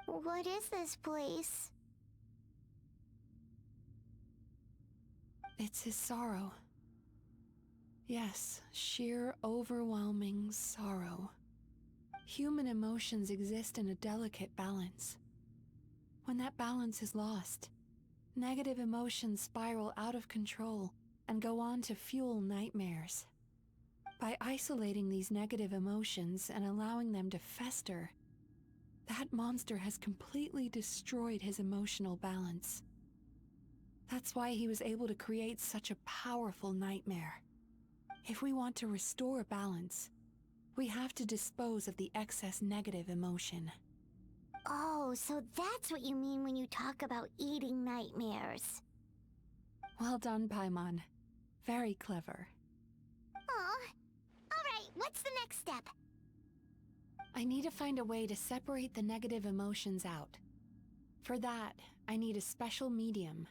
What is this place? It's his sorrow. Yes, sheer overwhelming sorrow. Human emotions exist in a delicate balance. When that balance is lost, negative emotions spiral out of control and go on to fuel nightmares. By isolating these negative emotions and allowing them to fester, that monster has completely destroyed his emotional balance. That's why he was able to create such a powerful nightmare. If we want to restore balance, we have to dispose of the excess negative emotion. Oh, so that's what you mean when you talk about eating nightmares. Well done, Paimon. Very clever. Aw. Alright, what's the next step? I need to find a way to separate the negative emotions out. For that, I need a special medium.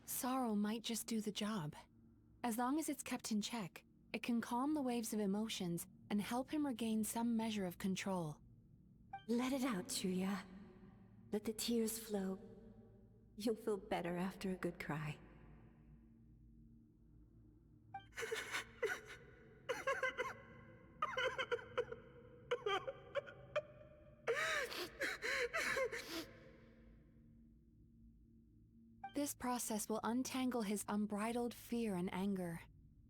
Sorrow might just do the job. As long as it's kept in check, it can calm the waves of emotions and help him regain some measure of control. Let it out, Chuya. Let the tears flow. You'll feel better after a good cry. This process will untangle his unbridled fear and anger,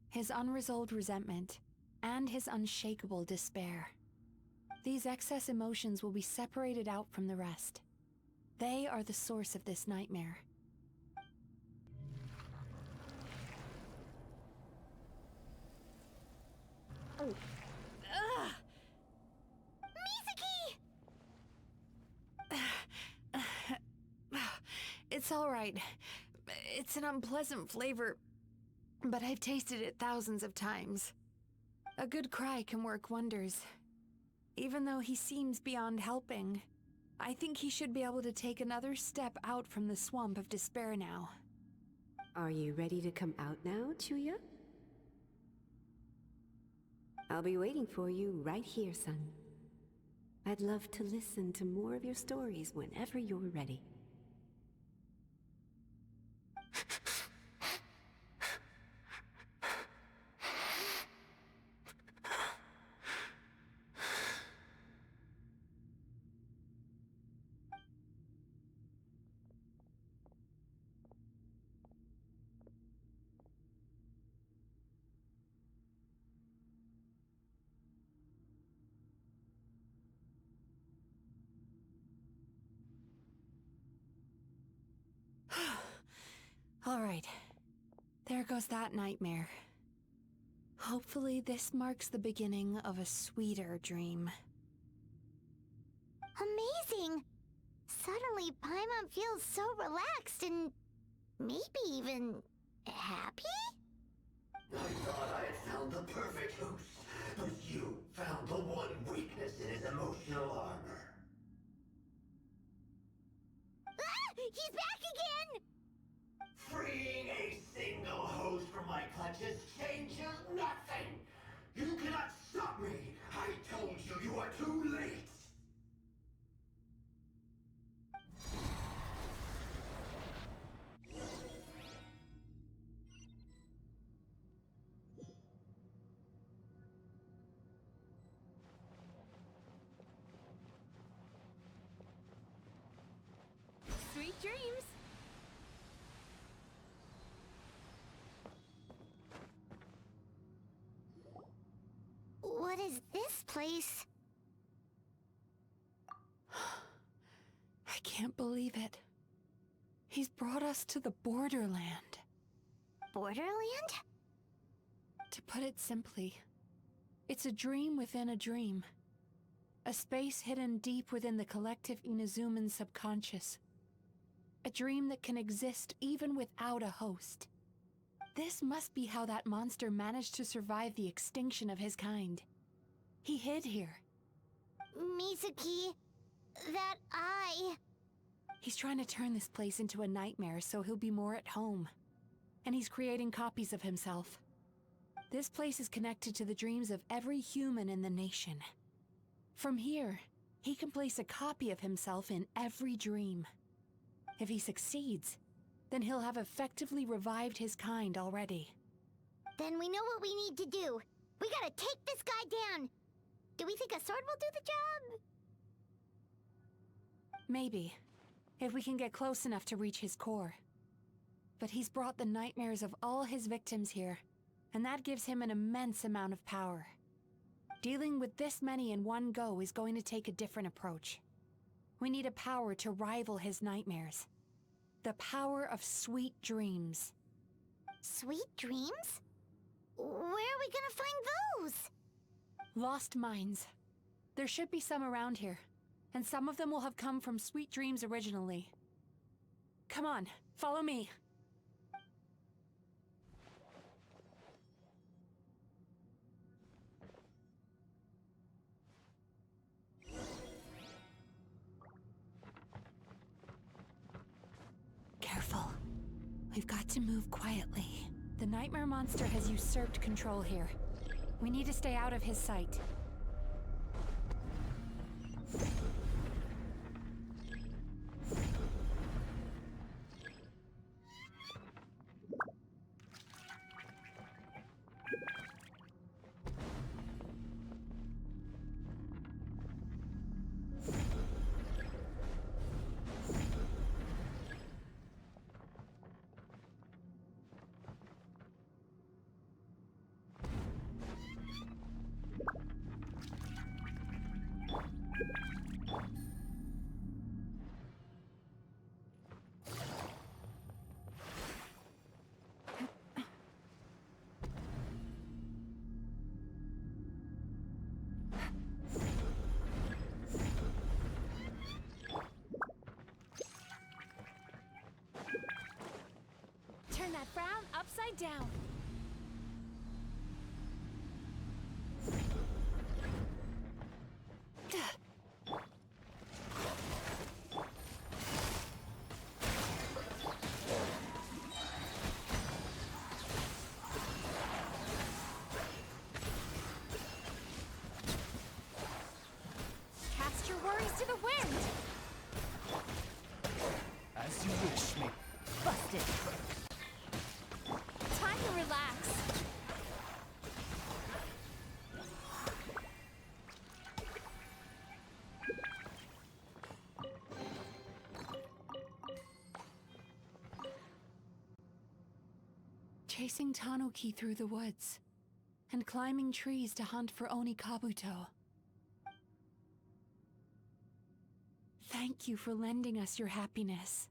his unresolved resentment, and his unshakable despair. These excess emotions will be separated out from the rest. They are the source of this nightmare. Oh. Ugh! Mizuki! It's all right. It's an unpleasant flavor, but I've tasted it thousands of times. A good cry can work wonders. Even though he seems beyond helping, I think he should be able to take another step out from the swamp of despair now. Are you ready to come out now, Chuya? I'll be waiting for you right here, son. I'd love to listen to more of your stories whenever you're ready. All right. There goes that nightmare. Hopefully this marks the beginning of a sweeter dream. Amazing! Suddenly, Paimon feels so relaxed and maybe even happy? I thought I had found the perfect host, but you found the one weakness in his emotional armor. Ah! He's back again! Freeing a single host from my clutches changes nothing! You cannot stop me! I told you you are too late! Sweet dreams! What is this place? I can't believe it. He's brought us to the Borderland. Borderland? To put it simply, it's a dream within a dream. A space hidden deep within the collective Inazuman subconscious. A dream that can exist even without a host. This must be how that monster managed to survive the extinction of his kind. He hid here. Mizuki, that eye. He's trying to turn this place into a nightmare so he'll be more at home. And he's creating copies of himself. This place is connected to the dreams of every human in the nation. From here, he can place a copy of himself in every dream. If he succeeds, then he'll have effectively revived his kind already. Then we know what we need to do. We gotta take this guy down. Do we think a sword will do the job? Maybe, if we can get close enough to reach his core. But he's brought the nightmares of all his victims here, and that gives him an immense amount of power. Dealing with this many in one go is going to take a different approach. We need a power to rival his nightmares. The power of sweet dreams. Sweet dreams? Where are we gonna find those? Lost mines. There should be some around here, and some of them will have come from sweet dreams originally. Come on, follow me. Careful. We've got to move quietly. The nightmare monster has usurped control here. We need to stay out of his sight. Turn that frown upside down. Cast your worries to the wind. As you wish, me. Busted. Time to relax. Chasing Tanuki through the woods, and climbing trees to hunt for Oni Kabuto. Thank you for lending us your happiness.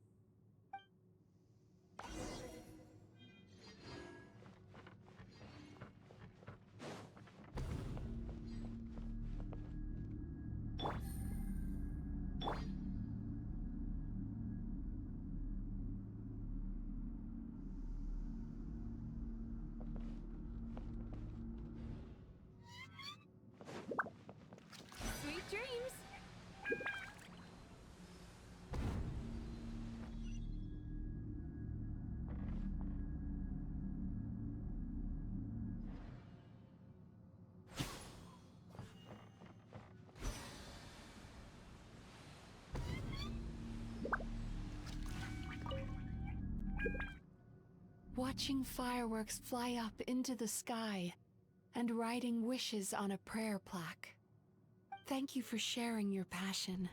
Sweet dreams! Watching fireworks fly up into the sky and writing wishes on a prayer plaque. Thank you for sharing your passion.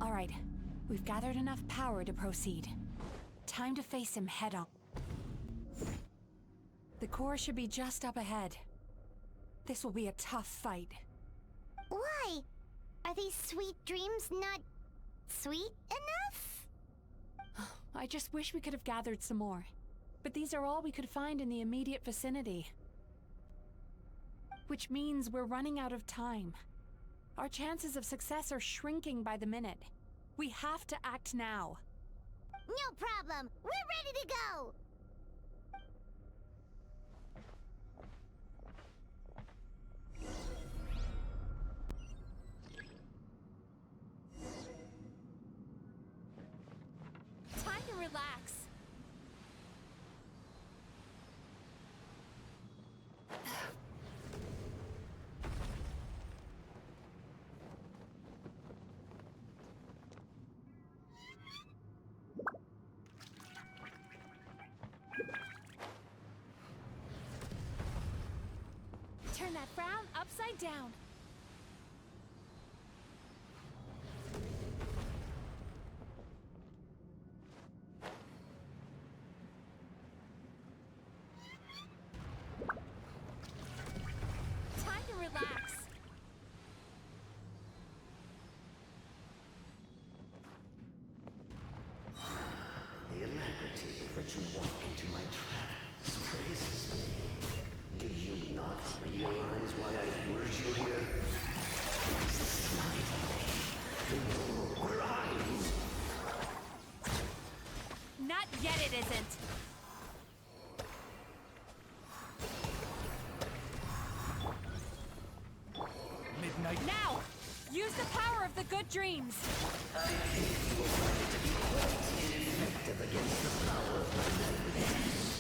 All right, we've gathered enough power to proceed. Time to face him head on. The core should be just up ahead. This will be a tough fight. Why? Are these sweet dreams not sweet enough? I just wish we could have gathered some more. But these are all we could find in the immediate vicinity. Which means we're running out of time. Our chances of success are shrinking by the minute. We have to act now. No problem. We're ready to go. Time to relax. Turn that frown upside down. Time to relax. Use the power of the good dreams. Ineffective against the power of my nightmares.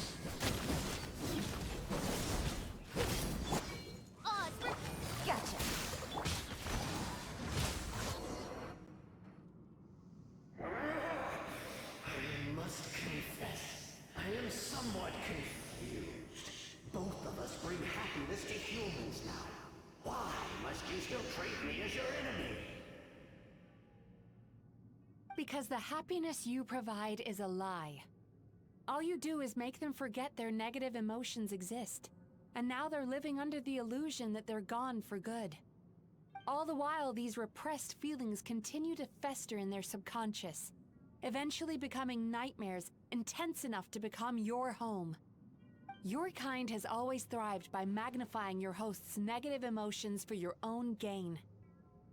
Gotcha. I must confess, I am somewhat confused. Both of us bring happiness to humans now. Why must you still treat me as your enemy? Because the happiness you provide is a lie. All you do is make them forget their negative emotions exist. And now they're living under the illusion that they're gone for good. All the while, these repressed feelings continue to fester in their subconscious, eventually becoming nightmares intense enough to become your home. Your kind has always thrived by magnifying your host's negative emotions for your own gain.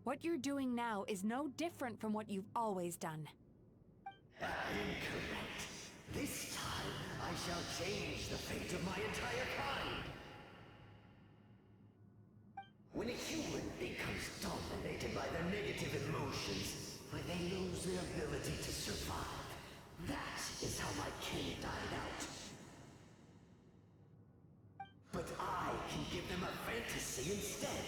What you're doing now is no different from what you've always done. Incorrect. This time, I shall change the fate of my entire kind. When a human becomes dominated by their negative emotions, when they lose their ability to survive, that is how my kin died out. But I can give them a fantasy instead,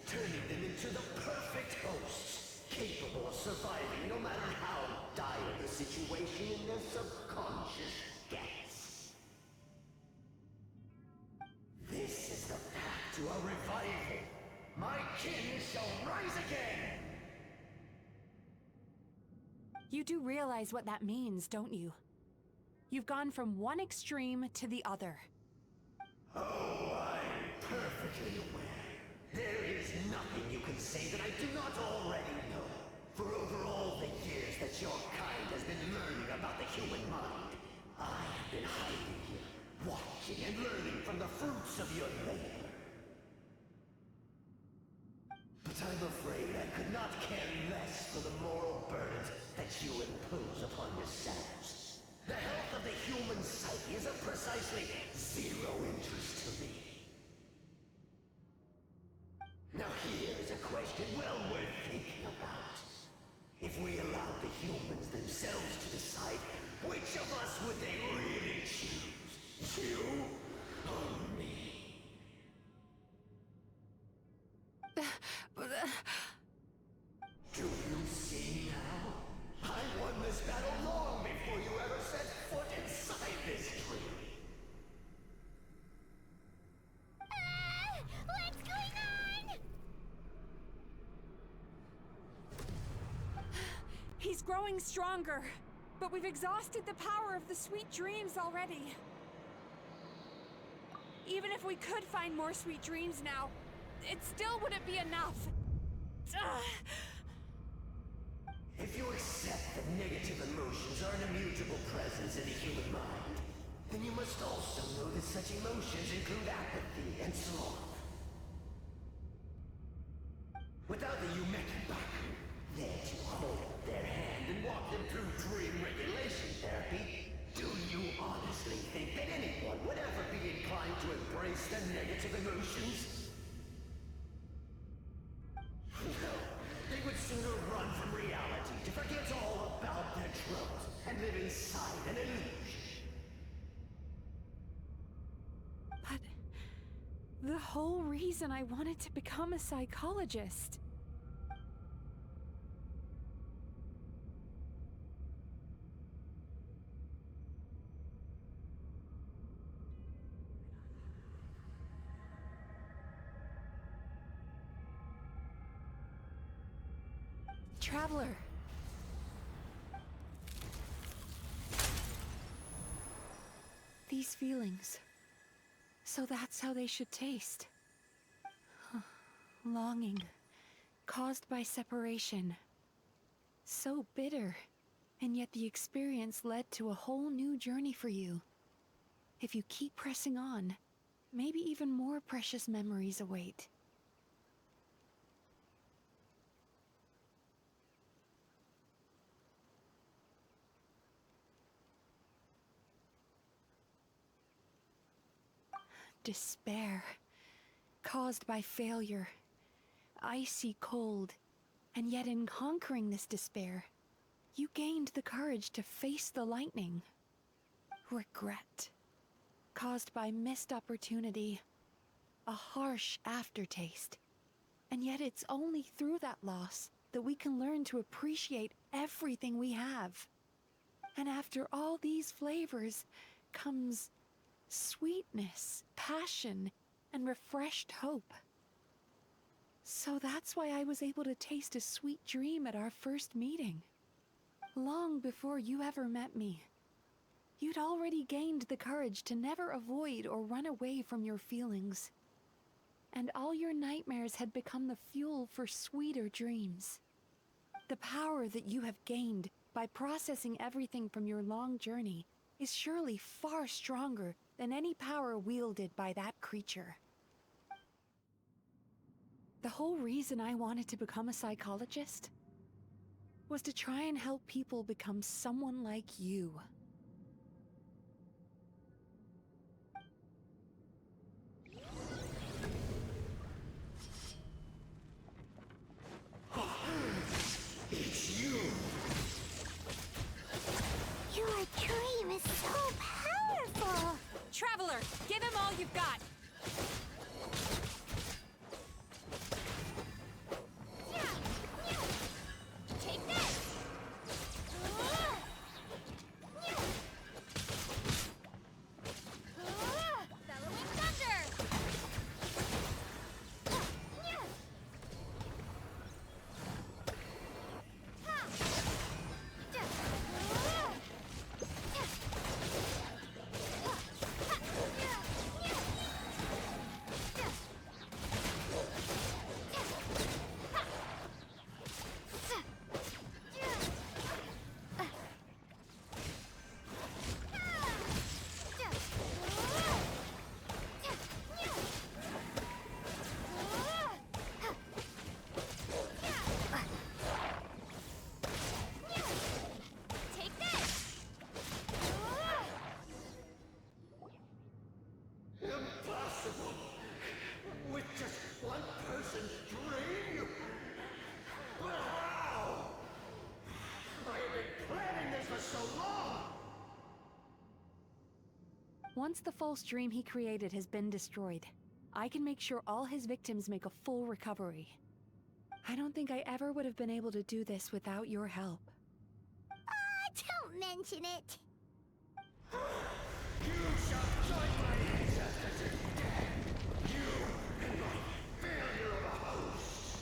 turning them into the perfect hosts, capable of surviving no matter how dire the situation in their subconscious gets. This is the path to a revival. My kin shall rise again! You do realize what that means, don't you? You've gone from one extreme to the other. Oh, I'm perfectly aware. There is nothing you can say that I do not already know. For over all the years that your kind has been learning about the human mind, I have been hiding here, watching and learning from the fruits of your labor. But I'm afraid I could not care less for the moral burdens that you impose upon yourselves. The health of the human psyche is of precisely zero interest to me. Now here's a question well worth thinking about. If we allowed the humans themselves to decide, which of us would they really choose? You or me? Do you see now? I won this battle long before you ever set foot inside this tree. What's going on? He's growing stronger, but we've exhausted the power of the sweet dreams already. Even if we could find more sweet dreams now, it still wouldn't be enough. If you accept that negative emotions are an immutable presence in the human mind, then you must also know that such emotions include apathy and sloth. Without the Yumemizuki there to hold their hand and walk them through dream regulation therapy, do you honestly think that anyone would ever be inclined to embrace their negative emotions? No, they would sooner run from reality to forget all about their troubles and live inside an illusion. But the whole reason I wanted to become a psychologist. Traveler. These feelings. So that's how they should taste. Longing. Caused by separation. So bitter. And yet the experience led to a whole new journey for you. If you keep pressing on, maybe even more precious memories await. Despair, caused by failure, icy cold, And yet in conquering this despair, you gained the courage to face the lightning. Regret, caused by missed opportunity, a harsh aftertaste. And yet it's only through that loss that we can learn to appreciate everything we have. And after all these flavors comes sweetness, passion, and refreshed hope. So that's why I was able to taste a sweet dream at our first meeting. Long before you ever met me, you'd already gained the courage to never avoid or run away from your feelings. And all your nightmares had become the fuel for sweeter dreams. The power that you have gained by processing everything from your long journey is surely far stronger than any power wielded by that creature. The whole reason I wanted to become a psychologist was to try and help people become someone like you. It's you! Your dream is so powerful! Traveler, give him all you've got! Take this! Bellowing thunder! Take this! Impossible! With just one person's dream? But how? I have been planning this for so long! Once the false dream he created has been destroyed, I can make sure all his victims make a full recovery. I don't think I ever would have been able to do this without your help. Don't mention it. You shall join my ancestors in death! You and my failure of a host!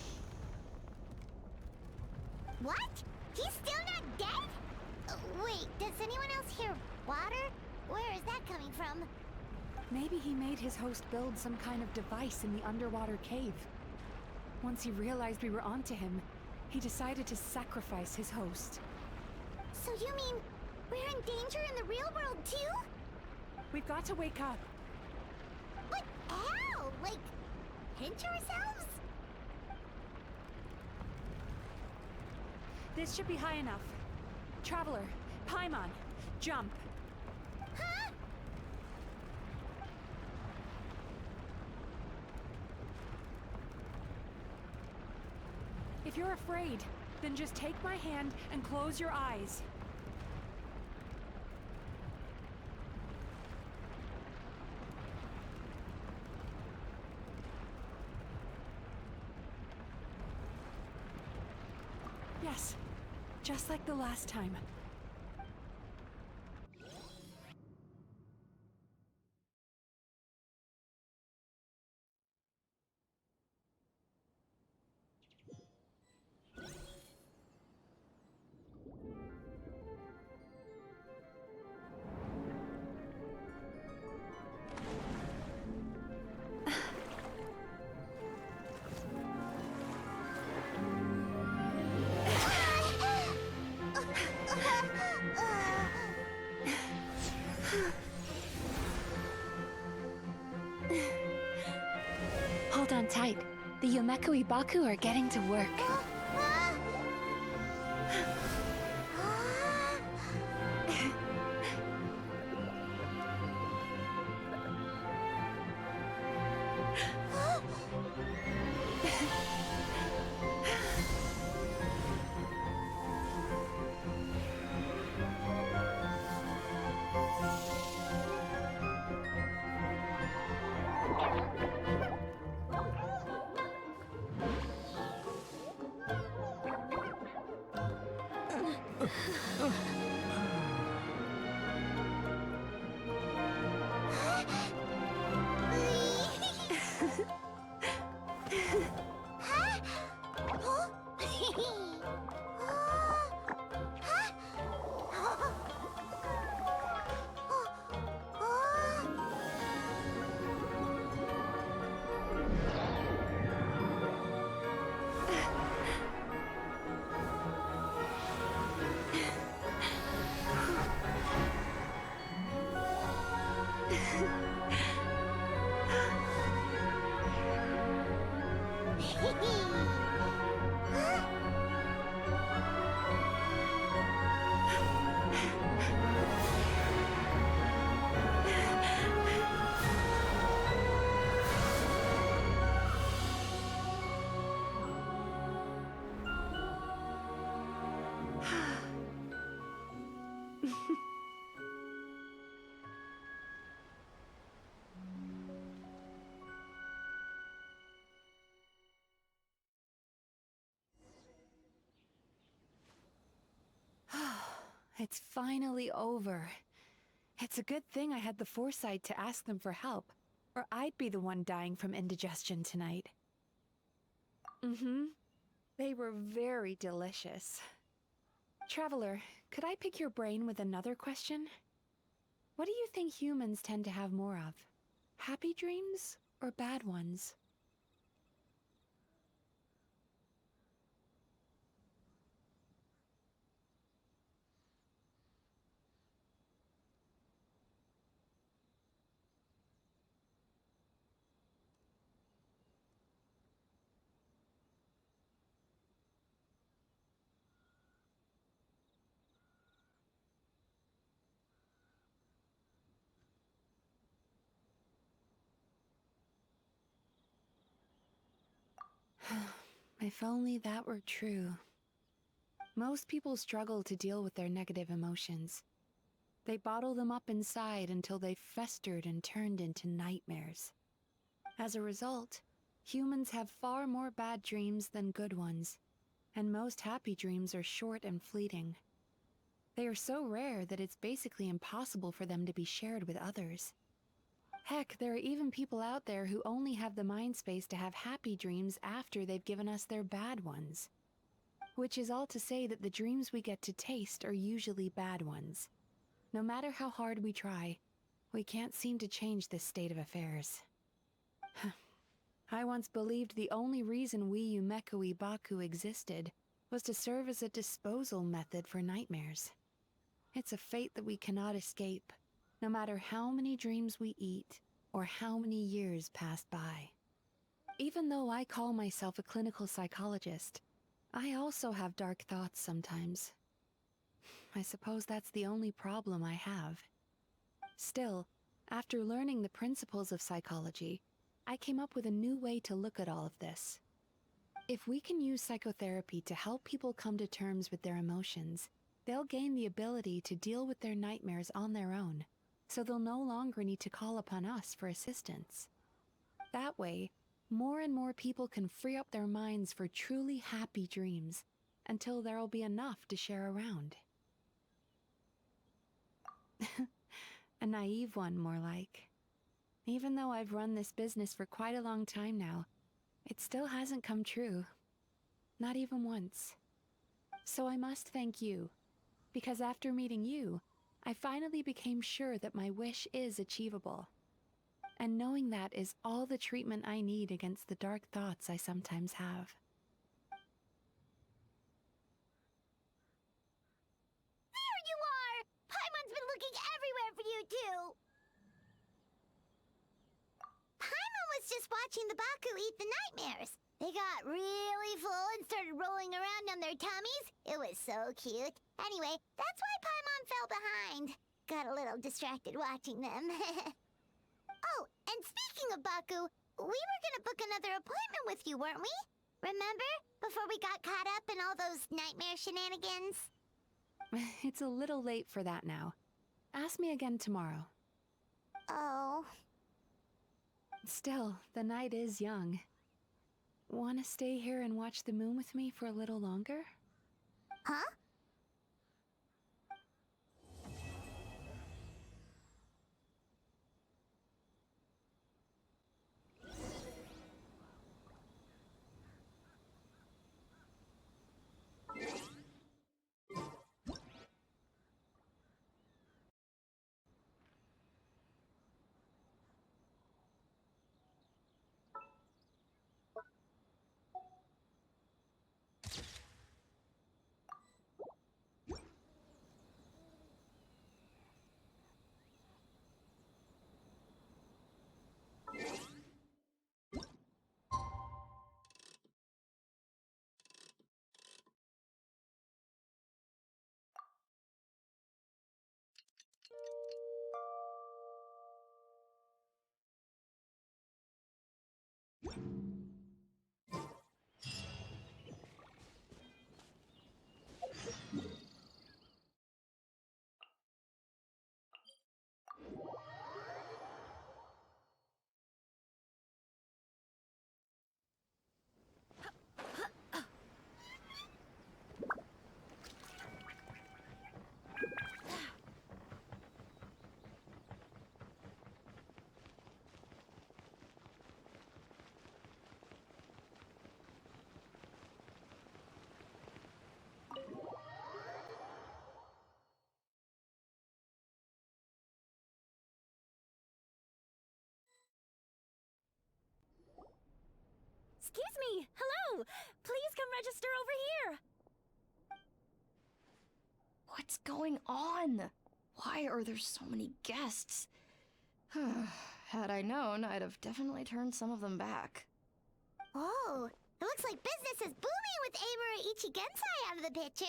What? He's still not dead? Wait, does anyone else hear water? Where is that coming from? Maybe he made his host build some kind of device in the underwater cave. Once he realized we were onto him, he decided to sacrifice his host. So you mean we're in danger in the real world too? We've got to wake up. But how? Like, pinch ourselves? This should be high enough. Traveler, Paimon, jump. Huh? If you're afraid, then just take my hand and close your eyes. Yes, just like the last time. Hold on tight. The Yumemizuki Baku are getting to work. It's finally over. It's a good thing I had the foresight to ask them for help, or I'd be the one dying from indigestion tonight. They were very delicious. Traveler, could I pick your brain with another question? What do you think humans tend to have more of? Happy dreams or bad ones? If only that were true. Most people struggle to deal with their negative emotions. They bottle them up inside until they've festered and turned into nightmares. As a result, humans have far more bad dreams than good ones, and most happy dreams are short and fleeting. They are so rare that it's basically impossible for them to be shared with others. Heck, there are even people out there who only have the mind space to have happy dreams after they've given us their bad ones. Which is all to say that the dreams we get to taste are usually bad ones. No matter how hard we try, we can't seem to change this state of affairs. I once believed the only reason we Yumemizuki Baku existed was to serve as a disposal method for nightmares. It's a fate that we cannot escape, no matter how many dreams we eat or how many years pass by. Even though I call myself a clinical psychologist, I also have dark thoughts sometimes. I suppose that's the only problem I have. Still, after learning the principles of psychology, I came up with a new way to look at all of this. If we can use psychotherapy to help people come to terms with their emotions, they'll gain the ability to deal with their nightmares on their own, so they'll no longer need to call upon us for assistance. That way, more and more people can free up their minds for truly happy dreams, until there'll be enough to share around. A naive one, more like. Even though I've run this business for quite a long time now, it still hasn't come true. Not even once. So I must thank you, because after meeting you, I finally became sure that my wish is achievable. And knowing that is all the treatment I need against the dark thoughts I sometimes have. There you are! Paimon's been looking everywhere for you, too! Paimon was just watching the Baku eat the nightmares. They got really full and started rolling around on their tummies. It was so cute. Anyway, that's why Paimon fell behind. Got a little distracted watching them. Oh, and speaking of Baku, we were gonna book another appointment with you, weren't we? Remember? Before we got caught up in all those nightmare shenanigans? It's a little late for that now. Ask me again tomorrow. Oh. Still, the night is young. Wanna stay here and watch the moon with me for a little longer? Huh? Excuse me! Hello! Please come register over here! What's going on? Why are there so many guests? Had I known, I'd have definitely turned some of them back. Oh, it looks like business is booming with Amura Ichigensai out of the picture.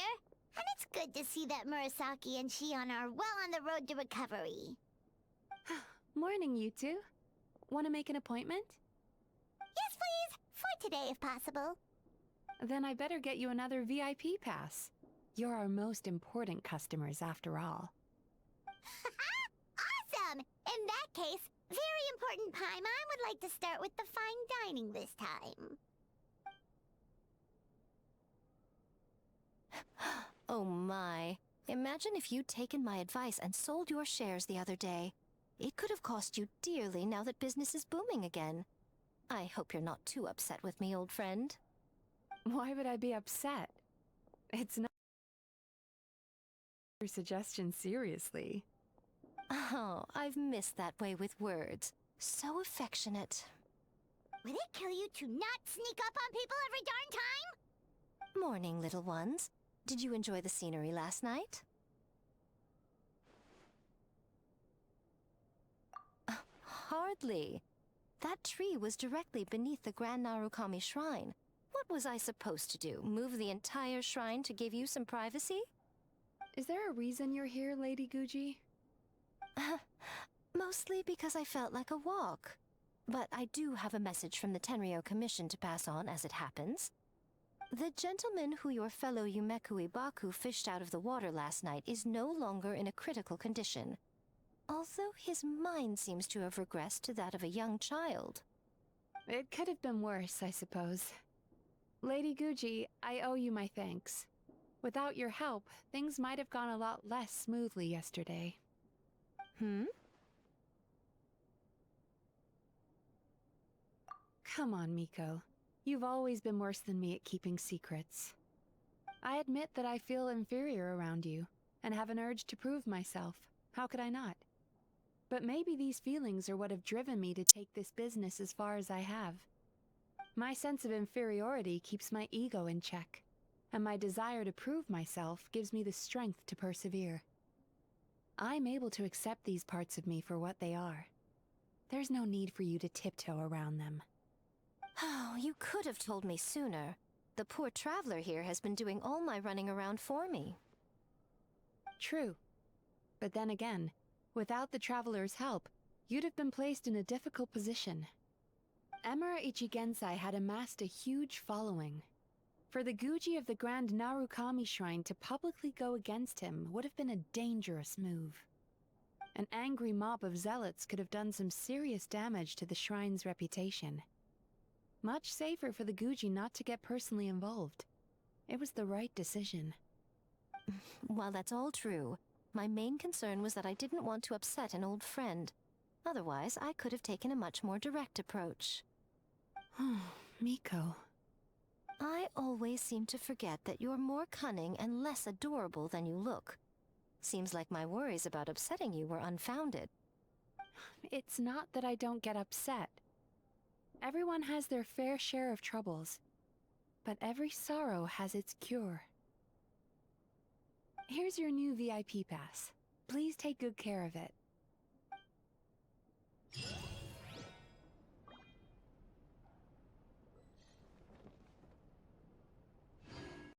And it's good to see that Murasaki and Shion are well on the road to recovery. Morning, you two. Want to make an appointment? Yes, please! For today, if possible. Then I better get you another VIP pass. You're our most important customers, after all. Awesome! In that case, very important Paimon would like to start with the fine dining this time. Oh my. Imagine if you'd taken my advice and sold your shares the other day. It could have cost you dearly now that business is booming again. I hope you're not too upset with me, old friend. Why would I be upset? It's not your suggestion seriously. Oh, I've missed that way with words. So affectionate. Would it kill you to not sneak up on people every darn time? Morning, little ones. Did you enjoy the scenery last night? Hardly. That tree was directly beneath the Grand Narukami Shrine. What was I supposed to do? Move the entire shrine to give you some privacy? Is there a reason you're here, Lady Guji? Mostly because I felt like a walk. But I do have a message from the Tenryo Commission to pass on as it happens. The gentleman who your fellow Yumeku Ibaku fished out of the water last night is no longer in a critical condition. Although his mind seems to have regressed to that of a young child. It could have been worse, I suppose. Lady Guji, I owe you my thanks. Without your help, things might have gone a lot less smoothly yesterday. Come on, Miko. You've always been worse than me at keeping secrets. I admit that I feel inferior around you, and have an urge to prove myself. How could I not? But maybe these feelings are what have driven me to take this business as far as I have. My sense of inferiority keeps my ego in check, and my desire to prove myself gives me the strength to persevere. I'm able to accept these parts of me for what they are. There's no need for you to tiptoe around them. Oh, you could have told me sooner. The poor traveler here has been doing all my running around for me. True. But then again, without the traveler's help, you'd have been placed in a difficult position. Emura Ichigensai had amassed a huge following. For the Guji of the Grand Narukami Shrine to publicly go against him would have been a dangerous move. An angry mob of zealots could have done some serious damage to the shrine's reputation. Much safer for the Guji not to get personally involved. It was the right decision. While that's all true, my main concern was that I didn't want to upset an old friend. Otherwise, I could have taken a much more direct approach. Miko. I always seem to forget that you're more cunning and less adorable than you look. Seems like my worries about upsetting you were unfounded. It's not that I don't get upset. Everyone has their fair share of troubles, but every sorrow has its cure. Here's your new VIP pass. Please take good care of it.